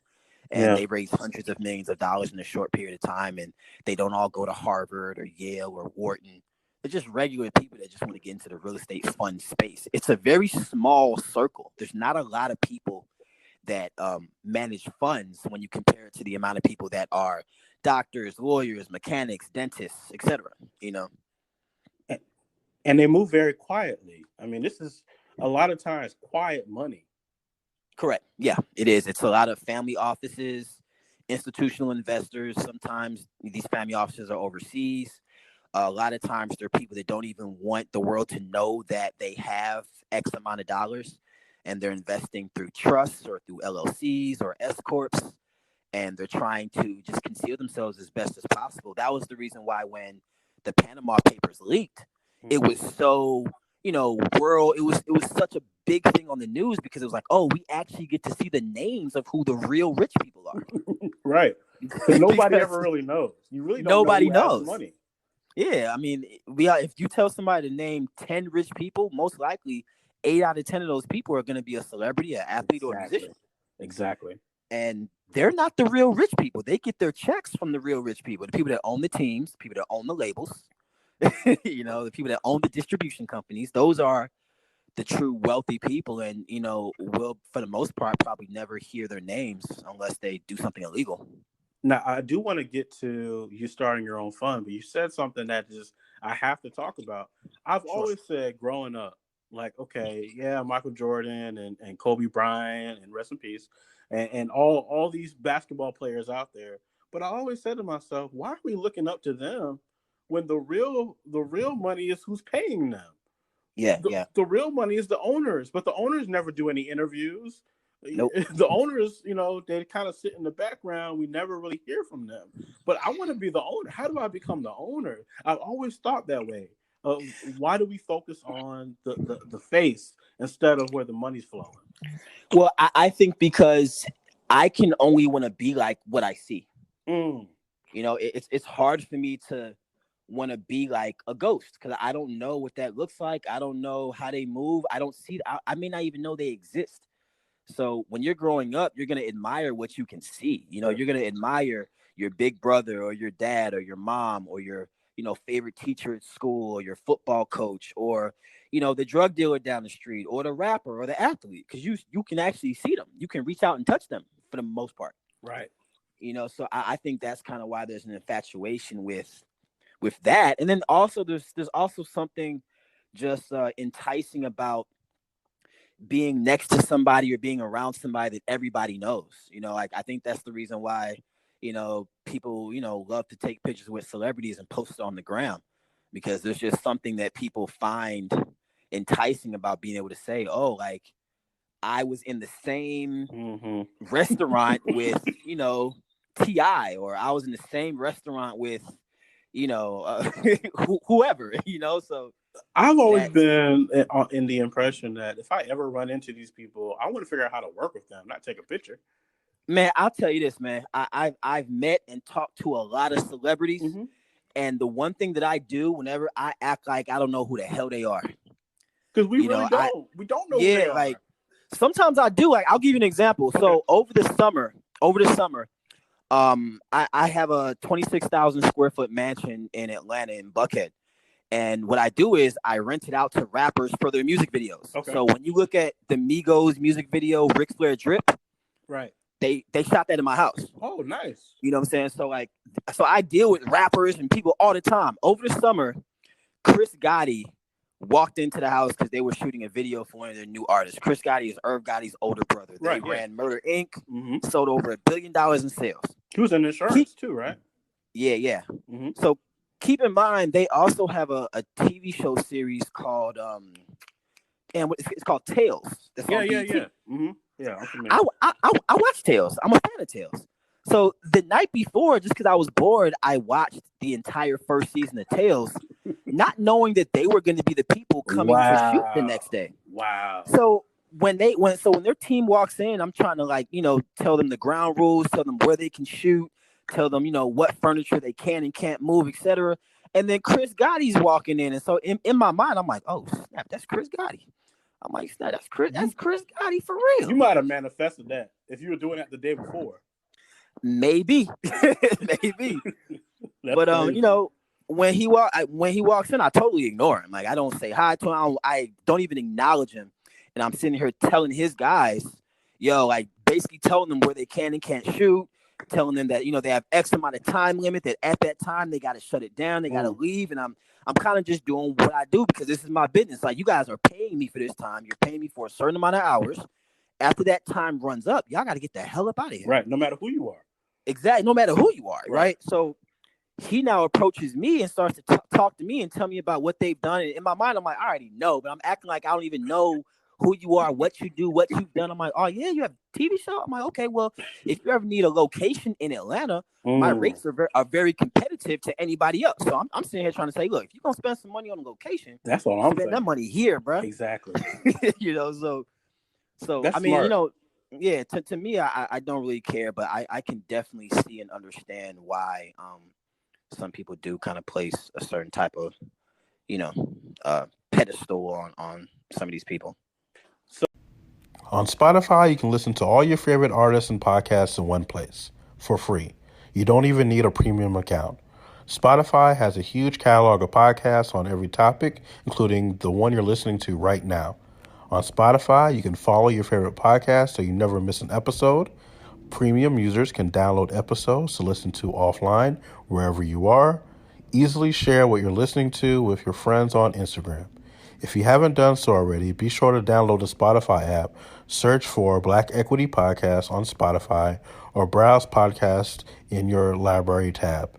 And they raise hundreds of millions of dollars in a short period of time. And they don't all go to Harvard or Yale or Wharton. They're just regular people that just want to get into the real estate fund space. It's a very small circle. There's not a lot of people that manage funds when you compare it to the amount of people that are doctors, lawyers, mechanics, dentists, etc. And they move very quietly. I mean, this is a lot of times quiet money. Correct. Yeah, it is. It's a lot of family offices, institutional investors. Sometimes these family offices are overseas. A lot of times they're people that don't even want the world to know that they have X amount of dollars, and they're investing through trusts or through LLCs or S corps, and they're trying to just conceal themselves as best as possible. That was the reason why when the Panama Papers leaked, it was so, it was such a big thing on the news because it was like, oh, we actually get to see the names of who the real rich people are. Right. Because nobody ever really knows. You really don't nobody know who knows has money. Yeah, I mean, if you tell somebody to name 10 rich people, most likely 8 out of 10 of those people are going to be a celebrity, an athlete, or a musician. Exactly. And they're not the real rich people. They get their checks from the real rich people, the people that own the teams, the people that own the labels, the people that own the distribution companies. Those are the true wealthy people, and will for the most part probably never hear their names unless they do something illegal. Now, I do want to get to you starting your own fund, but you said something that I have to talk about. I've always said growing up, like, okay, yeah, Michael Jordan and Kobe Bryant and rest in peace, and all these basketball players out there. But I always said to myself, why are we looking up to them when the real money is who's paying them? The real money is the owners, but the owners never do any interviews. Nope. The owners, they kind of sit in the background. We never really hear from them. But I want to be the owner. How do I become the owner? I've always thought that way. Why do we focus on the face instead of where the money's flowing? Well, I think because I can only want to be like what I see. It's hard for me to want to be like a ghost because I don't know what that looks like. I don't know how they move. I don't see. I may not even know they exist. So when you're growing up, you're going to admire what you can see. You're going to admire your big brother or your dad or your mom or your, favorite teacher at school or your football coach or, the drug dealer down the street or the rapper or the athlete because you can actually see them. You can reach out and touch them for the most part. Right. So I think that's kind of why there's an infatuation with that. And then also there's also something just enticing about being next to somebody or being around somebody that everybody knows. Like I think that's the reason why, people, love to take pictures with celebrities and post it on the ground because there's just something that people find enticing about being able to say, oh, like I was in the same restaurant with, T.I. or I was in the same restaurant with, whoever, so I've always been in the impression that if I ever run into these people, I want to figure out how to work with them, not take a picture. Man, I'll tell you this, man. I've met and talked to a lot of celebrities, and the one thing that I do whenever I act like I don't know who the hell they are, Because we You really know, we don't know who they are. like sometimes I do. Like, I'll give you an example. Okay. So over the summer, I have a 26,000 square foot mansion in Atlanta in Buckhead. And what I do is I rent it out to rappers for their music videos. Okay. So when you look at the Migos music video, Ric Flair Drip, right, they shot that in my house. Oh, nice. You know what I'm saying? So I deal with rappers and people all the time. Over the summer, Chris Gotti walked into the house because they were shooting a video for one of their new artists. Chris Gotti is Irv Gotti's older brother. They ran Murder Inc., sold over $1 billion in sales. He was in insurance too, right? Yeah. So keep in mind, they also have a TV show series called and it's called Tales. That's on BET. Yeah. I watch Tales. I'm a fan of Tales. So the night before, just because I was bored, I watched the entire first season of Tales, not knowing that they were going to be the people coming to shoot the next day. Wow. So when their team walks in, I'm trying to tell them the ground rules, tell them where they can shoot, tell them what furniture they can and can't move, etc. And then Chris Gotti's walking in, and so in my mind, I'm like, oh snap, that's Chris Gotti. I'm like, snap, that's Chris Gotti for real. You might have manifested that if you were doing that the day before. Maybe. But crazy. when he walks in, I totally ignore him. Like, I don't say hi to him. I don't even acknowledge him. And I'm sitting here telling his guys, basically telling them where they can and can't shoot, telling them that they have X amount of time limit, that at that time they got to shut it down, they got to leave. And I'm kind of just doing what I do because this is my business. Like, you guys are paying me for this time. You're paying me for a certain amount of hours. After that time runs up, y'all got to get the hell up out of here. Right. No matter who you are. Exactly. No matter who you are. Right. So he now approaches me and starts to talk to me and tell me about what they've done. And in my mind, I'm like, I already know, but I'm acting like I don't even know who you are, what you do, what you've done. I'm like, oh yeah, you have a TV show? I'm like, okay, well, if you ever need a location in Atlanta, my rates are very competitive to anybody else. So I'm sitting here trying to say, look, if you're going to spend some money on a location, that's what I'm saying. Spend that money here, bro. Exactly. So that's I mean, smart. Yeah, to me, I don't really care, but I can definitely see and understand why some people do kind of place a certain type of pedestal on some of these people. On Spotify, you can listen to all your favorite artists and podcasts in one place for free. You don't even need a premium account. Spotify has a huge catalog of podcasts on every topic, including the one you're listening to right now. On Spotify, you can follow your favorite podcast so you never miss an episode. Premium users can download episodes to listen to offline wherever you are. Easily share what you're listening to with your friends on Instagram. If you haven't done so already, be sure to download the Spotify app, search for Black Equity Podcast on Spotify, or browse podcasts in your library tab.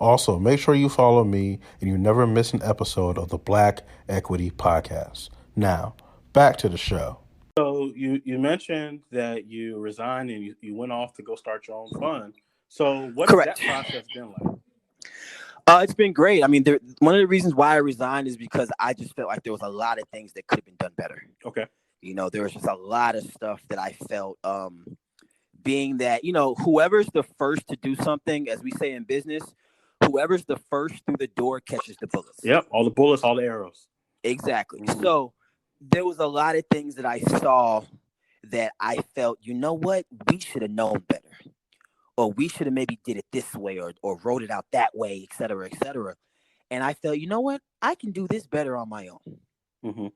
Also, make sure you follow me and you never miss an episode of the Black Equity Podcast. Now, back to the show. So you mentioned that you resigned and you went off to go start your own fund. So what has that process been like? It's been great. I mean, one of the reasons why I resigned is because I just felt like there was a lot of things that could have been done better. Okay. There was just a lot of stuff that I felt, being that, whoever's the first to do something, as we say in business, whoever's the first through the door catches the bullets. Yep. All the bullets, all the arrows. Exactly. So there was a lot of things that I saw that I felt, what? We should have known better. Or we should have maybe did it this way or wrote it out that way, et cetera, et cetera. And I felt, what? I can do this better on my own. Mm-hmm.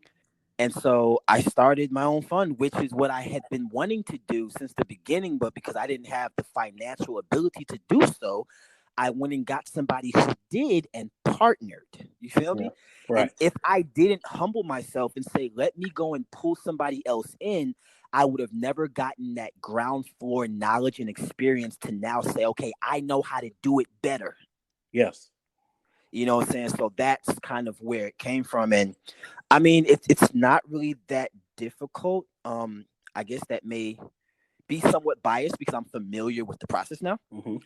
And so I started my own fund, which is what I had been wanting to do since the beginning. But because I didn't have the financial ability to do so, I went and got somebody who did and partnered. You feel me? Right. And if I didn't humble myself and say, let me go and pull somebody else in, I would have never gotten that ground floor knowledge and experience to now say, okay, I know how to do it better. Yes. You know what I'm saying? So that's kind of where it came from. And I mean, it's not really that difficult. I guess that may be somewhat biased because I'm familiar with the process now. Mm-hmm.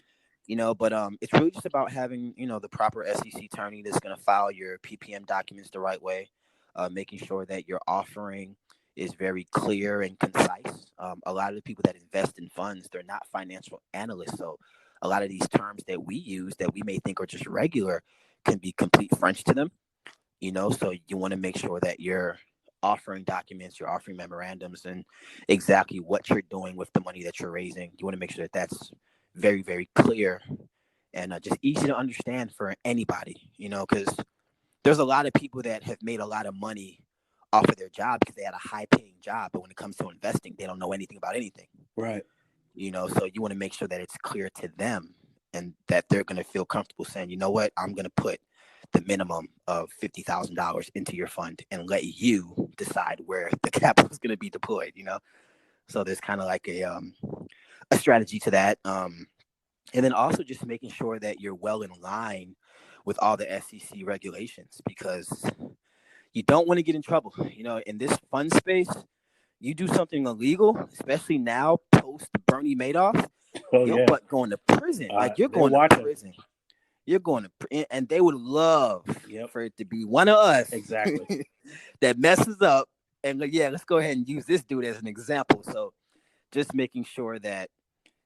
But it's really just about having, the proper SEC attorney that's going to file your PPM documents the right way, making sure that your offering is very clear and concise. A lot of the people that invest in funds, they're not financial analysts. So a lot of these terms that we use that we may think are just regular can be complete French to them, so you want to make sure that your offering documents, your offering memorandums, and exactly what you're doing with the money that you're raising. You want to make sure that that's very, very clear and just easy to understand for anybody, because there's a lot of people that have made a lot of money off of their job because they had a high paying job. But when it comes to investing, they don't know anything about anything. Right. So you want to make sure that it's clear to them and that they're going to feel comfortable saying, you know what, I'm going to put the minimum of $50,000 into your fund and let you decide where the capital is going to be deployed. So there's kind of like a strategy to that. And then also just making sure that you're well in line with all the SEC regulations, because you don't want to get in trouble. In this fund space, you do something illegal, especially now post Bernie Madoff, Oh your yeah. butt going to prison. Like you're They're going to watching. prison. You're going and they would love Yep. for it to be one of us Exactly. that messes up. And yeah, let's go ahead and use this dude as an example. So just making sure that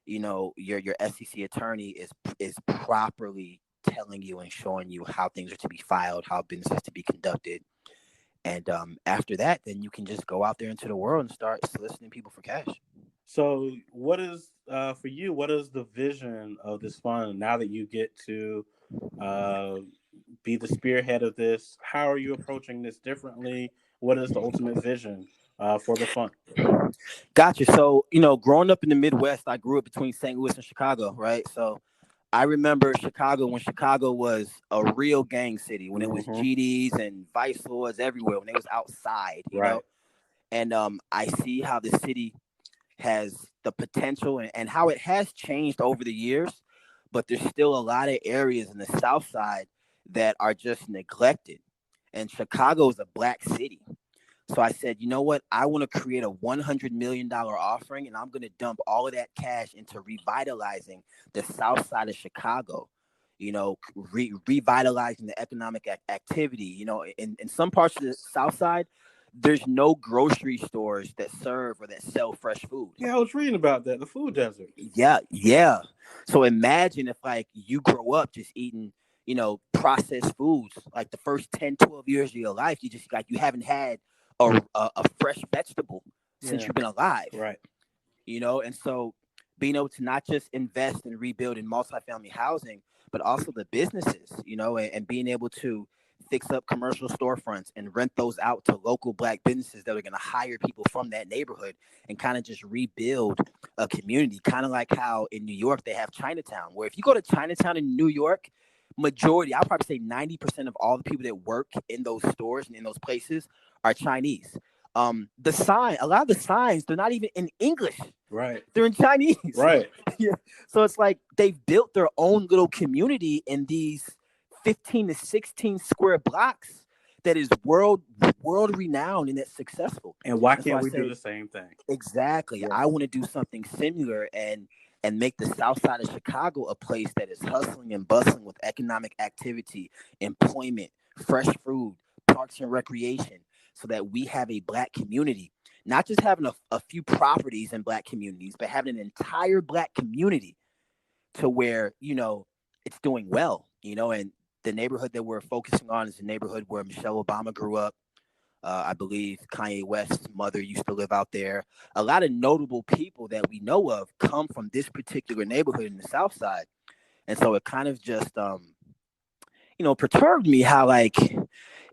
your SEC attorney is properly telling you and showing you how things are to be filed, how business is to be conducted. And after that, then you can just go out there into the world and start soliciting people for cash. So, what is for you? What is the vision of this fund now that you get to uh, be the spearhead of this? How are you approaching this differently? What is the ultimate vision for the fund? Gotcha. So, growing up in the Midwest, I grew up between St. Louis and Chicago, right? So I remember Chicago when Chicago was a real gang city, when it was Mm-hmm. GDs and vice lords everywhere, when it was outside. Right. And I see how the city has the potential and how it has changed over the years, but there's still a lot of areas in the South Side that are just neglected. And Chicago is a black city. So I said, you know what? I want to create a $100 million offering, and I'm going to dump all of that cash into revitalizing the South Side of Chicago. Revitalizing the economic activity. In some parts of the South Side, there's no grocery stores that serve or that sell fresh food. Yeah, I was reading about that. The food desert. Yeah, yeah. So imagine if like you grow up just eating, processed foods. Like the first 10, 12 years of your life, you just like you haven't had a fresh vegetable since Yeah. you've been alive. Right. And so being able to not just invest and rebuild in multifamily housing, but also the businesses, and being able to fix up commercial storefronts and rent those out to local black businesses that are going to hire people from that neighborhood and kind of just rebuild a community, kind of like how in New York they have Chinatown, where if you go to Chinatown in New York, I'll probably say 90% of all the people that work in those stores and in those places are Chinese. A lot of the signs, they're not even in English. Right. They're in Chinese. Right. Yeah. So it's like they've built their own little community in these 15 to 16 square blocks that is world renowned and that's successful. And why And so can't I we do say, the same thing? exactly. Yeah. I want to do something similar and make the South Side of Chicago a place that is hustling and bustling with economic activity, employment, fresh food, parks and recreation, so that we have a black community, not just having a few properties in black communities, but having an entire black community to where, it's doing well, and the neighborhood that we're focusing on is the neighborhood where Michelle Obama grew up. I believe Kanye West's mother used to live out there. A lot of notable people that we know of come from this particular neighborhood in the South Side. And so it kind of just, perturbed me how, like,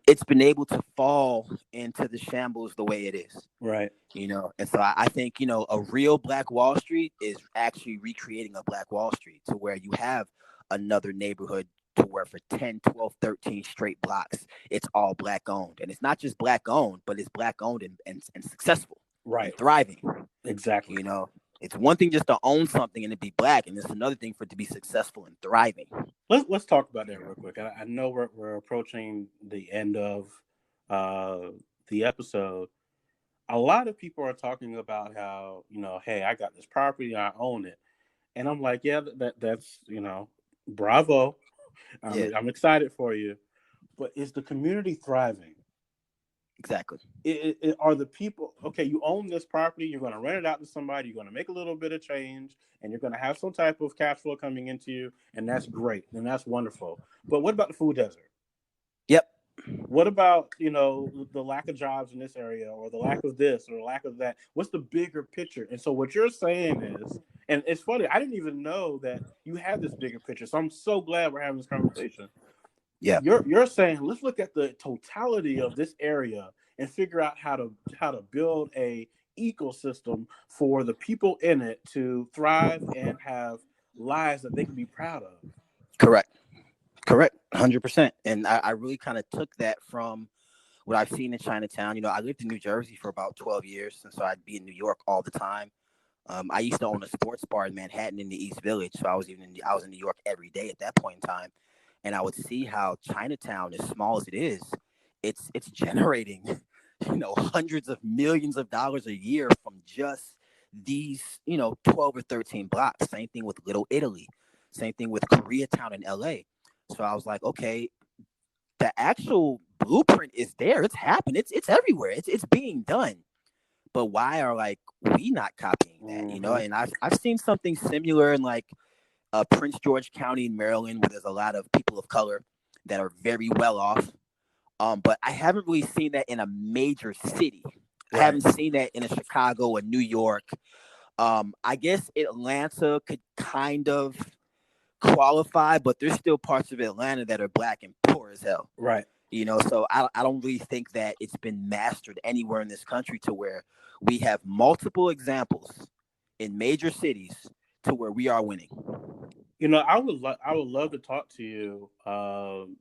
it's been able to fall into the shambles the way it is. Right. And so I think, a real Black Wall Street is actually recreating a Black Wall Street to where you have another neighborhood to where for 10, 12, 13 straight blocks, it's all black owned. And it's not just black owned, but it's black owned and successful. Right. And thriving. Exactly. It's one thing just to own something and it be black, and it's another thing for it to be successful and thriving. Let's talk about that real quick. I know we're approaching the end of uh, the episode. A lot of people are talking about how, hey, I got this property, I own it, and I'm like, yeah, that's bravo. Yeah, I'm excited for you, but is the community thriving? exactly. Are the people okay? You own this property, you're going to rent it out to somebody, you're going to make a little bit of change, and you're going to have some type of cash flow coming into you, and that's great, and that's wonderful. But what about the food desert? Yep. What about, the lack of jobs in this area, or the lack of this, or the lack of that? What's the bigger picture? And so what you're saying is, and it's funny, I didn't even know that you had this bigger picture. So I'm so glad we're having this conversation. Yeah, You're saying, let's look at the totality of this area and figure out how to build a ecosystem for the people in it to thrive and have lives that they can be proud of. correct. Correct. 100%. And I really kind of took that from what I've seen in Chinatown. I lived in New Jersey for about 12 years. And so I'd be in New York all the time. I used to own a sports bar in Manhattan in the East Village. So I was in New York every day at that point in time. And I would see how Chinatown, as small as it is, it's generating, hundreds of millions of dollars a year from just these, 12 or 13 blocks. Same thing with Little Italy. Same thing with Koreatown in LA. So I was like, okay, the actual blueprint is there. It's happening. It's everywhere. It's being done. But why are like we not copying that? Mm-hmm. And I've seen something similar in like Prince George County in Maryland, where there's a lot of people of color that are very well off. But I haven't really seen that in a major city. I Right. haven't seen that in a Chicago or New York. I guess Atlanta could kind of qualify, but there's still parts of Atlanta that are black and poor as hell. Right. So I don't really think that it's been mastered anywhere in this country to where we have multiple examples in major cities to where we are winning. I would love to talk to you,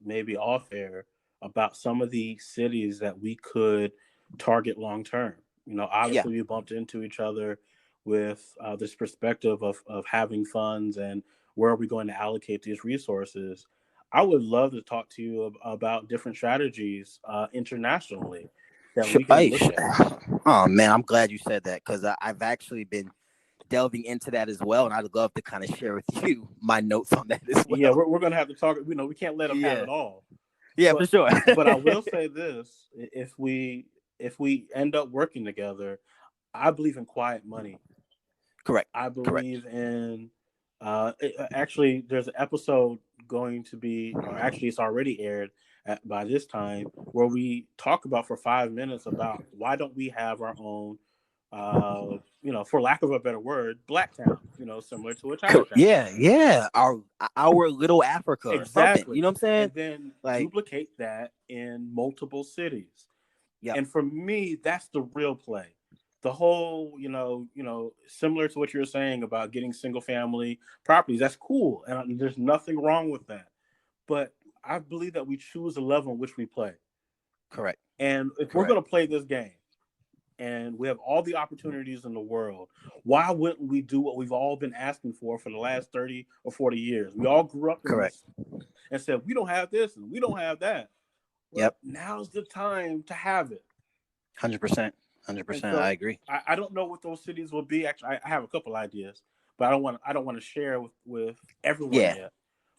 maybe off air, about some of the cities that we could target long term. Yeah, Obviously we bumped into each other with this perspective of having funds and where are we going to allocate these resources. I would love to talk to you about different strategies internationally that sure. we can look at. Oh man, I'm glad you said that because I've actually been delving into that as well, and I'd love to kind of share with you my notes on that as Yeah, well. we're going to have to talk. We can't let them have Yeah, it all. yeah, for But sure. but I will say this: if we end up working together, I believe in quiet money. Correct, I correct. believe in actually there's an episode going to be, or actually it's already aired by this time, where we talk about for 5 minutes about why don't we have our own, for lack of a better word, black town, similar to a Chinatown. Yeah, yeah. Our little Africa or something. You Exactly. know what I'm saying? And then Like, duplicate that in multiple cities. yep. And for me, that's the real play. The whole, similar to what you're saying about getting single family properties, that's cool. And there's nothing wrong with that. But I believe that we choose the level in which we play. Correct, And if we're correct, going to play this game and we have all the opportunities in the world, why wouldn't we do what we've all been asking for the last 30 or 40 years? We all grew up in correct. this and said, we don't have this and we don't have that. Well, Yep. now's the time to have it. 100%. hundred And percent. I so agree. I don't know what those cities will be. Actually, I have a couple ideas, but I don't want to share with everyone Yeah, yet.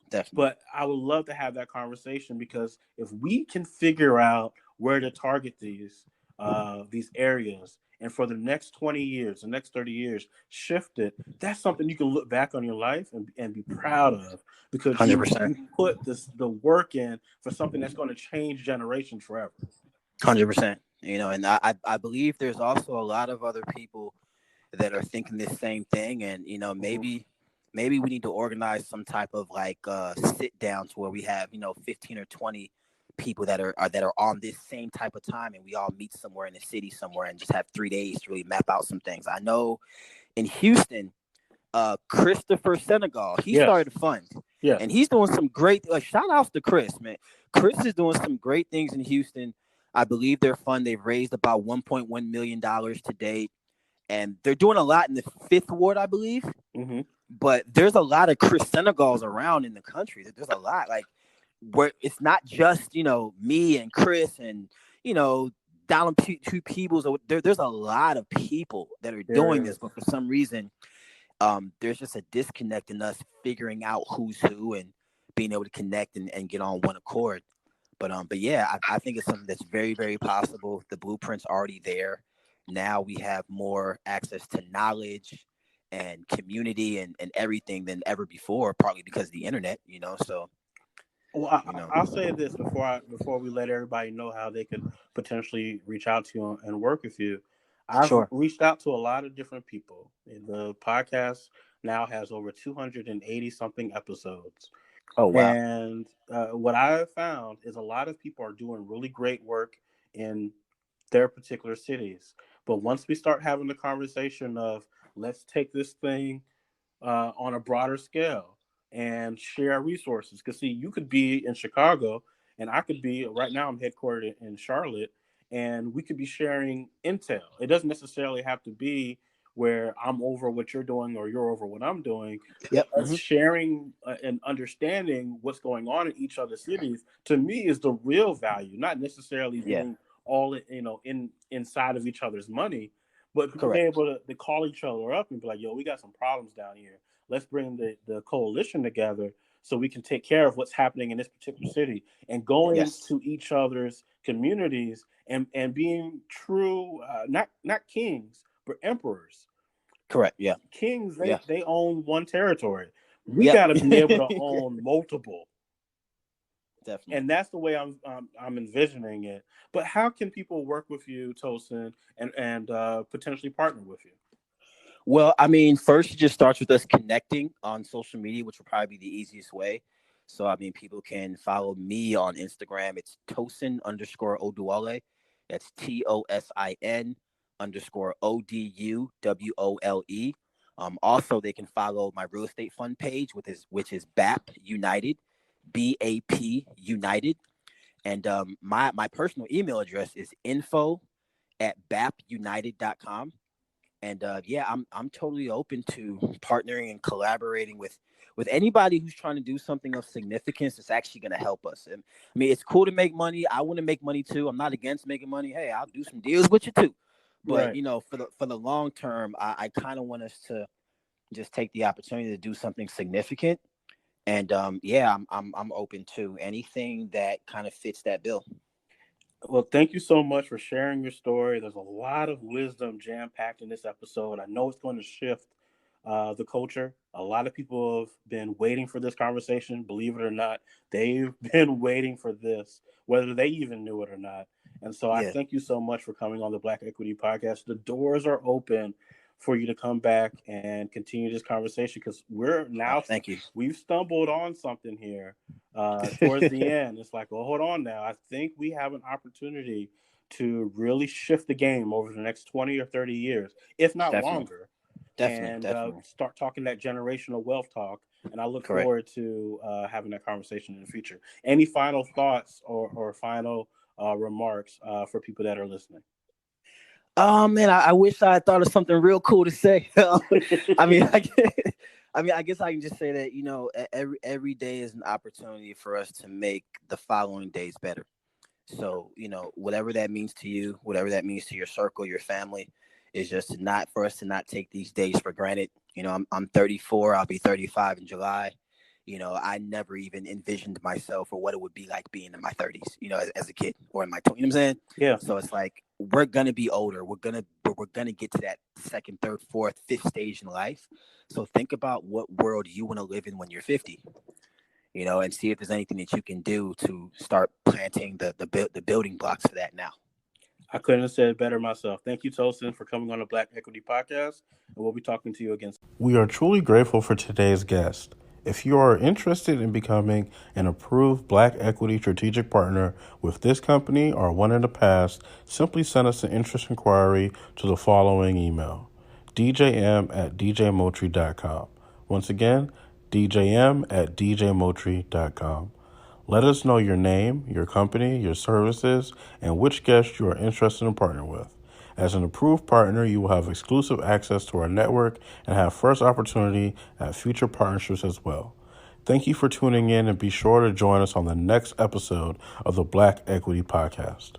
definitely. But I would love to have that conversation, because if we can figure out where to target these areas, and for the next 20 years, the next 30 years, shift it, that's something you can look back on your life and be proud of, because Hundred you percent. you put the work in for something that's going to change generations forever. 100%. And I believe there's also a lot of other people that are thinking the same thing, and Mhm. maybe we need to organize some type of like sit down to where we have 15 or 20 people that are on this same type of time, and we all meet somewhere in the city somewhere and just have 3 days to really map out some things. I know in Houston, Christopher Senegal, he Yes. started a fund, Yes. and he's doing some great shout outs to Chris, man. Chris is doing some great things in Houston. I believe their fund, they've raised about $1.1 million to date, and they're doing a lot in the Fifth Ward, I believe. Hmm. But there's a lot of Chris Senegals around in the country. There's a lot, like, where it's not just me and Chris and Donald Two Peebles. There's a lot of people that are doing There this, is. but for some reason, there's just a disconnect in us figuring out who's who and being able to connect and get on one accord. But yeah, I think it's something that's very, very possible. The blueprint's already there. Now we have more access to knowledge and community and everything than ever before, partly because of the internet. So Well, You know. I'll say this before we let everybody know how they could potentially reach out to you and work with you. I've Sure. reached out to a lot of different people. The podcast now has over 280 something episodes. Oh wow. And what I have found is a lot of people are doing really great work in their particular cities. But once we start having the conversation of let's take this thing on a broader scale and share resources. Because see, you could be in Chicago, and I could be right now. I'm headquartered in Charlotte, and we could be sharing intel. It doesn't necessarily have to be where I'm over what you're doing or you're over what I'm doing, but Yep. us sharing and understanding what's going on in each other's cities to me is the real value, not necessarily Yeah. being all inside of each other's money, but being Correct. able to call each other up and be like, yo, we got some problems down here. Let's bring the coalition together so we can take care of what's happening in this particular city, and going Yes. to each other's communities and being true, not kings, but emperors. Correct. Yeah. Kings, Yeah. they own one territory. We Yep. got to be able to own multiple, Definitely. and that's the way I'm envisioning it. But how can people work with you, Tosin, and potentially partner with you? Well, I mean, first it just starts with us connecting on social media, which will probably be the easiest way. So, I mean, people can follow me on Instagram. It's Tosin underscore Oduwole. That's TOSIN underscore ODUWOLE. Also, they can follow my real estate fund page, which is BAP United, BAP United. And my personal email address is info@bapunited.com. And yeah, I'm totally open to partnering and collaborating with anybody who's trying to do something of significance that's actually going to help us. And I mean, it's cool to make money. I want to make money too. I'm not against making money. Hey, I'll do some deals with you too. But Right. for the long term, I kind of want us to just take the opportunity to do something significant. And yeah, I'm open to anything that kind of fits that bill. Well, thank you so much for sharing your story. There's a lot of wisdom jam packed in this episode. I know it's going to shift the culture. A lot of people have been waiting for this conversation. Believe it or not, they've been waiting for this, whether they even knew it or not. And so I Yeah, thank you so much for coming on the Black Equity Podcast. The doors are open for you to come back and continue this conversation, because thank you. we've stumbled on something here towards the end. It's like, well, hold on now. I think we have an opportunity to really shift the game over the next 20 or 30 years, if not Definitely, longer, definitely, and definitely. start talking that generational wealth talk. And I look Correct. forward to having that conversation in the future. Any final thoughts or final remarks for people that are listening? Oh man, I wish I had thought of something real cool to say. I mean, I guess I can just say that every day is an opportunity for us to make the following days better. So whatever that means to you, whatever that means to your circle, your family, is just not for us to not take these days for granted. I'm 34. I'll be 35 in July. I never even envisioned myself or what it would be like being in my 30s, as a kid or in my 20s. You know what I'm saying? Yeah. So it's like we're gonna be older. We're gonna get to that second, third, fourth, fifth stage in life. So think about what world you want to live in when you're 50. And see if there's anything that you can do to start planting the building blocks for that now. I couldn't have said it better myself. Thank you, Tosin, for coming on the Black Equity Podcast. And we'll be talking to you again. We are truly grateful for today's guest. If you are interested in becoming an approved Black Equity Strategic Partner with this company or one in the past, simply send us an interest inquiry to the following email: djm@djmotri.com. Once again, djm@djmotri.com. Let us know your name, your company, your services, and which guest you are interested in partnering with. As an approved partner, you will have exclusive access to our network and have first opportunity at future partnerships as well. Thank you for tuning in, and be sure to join us on the next episode of the Black Equity Podcast.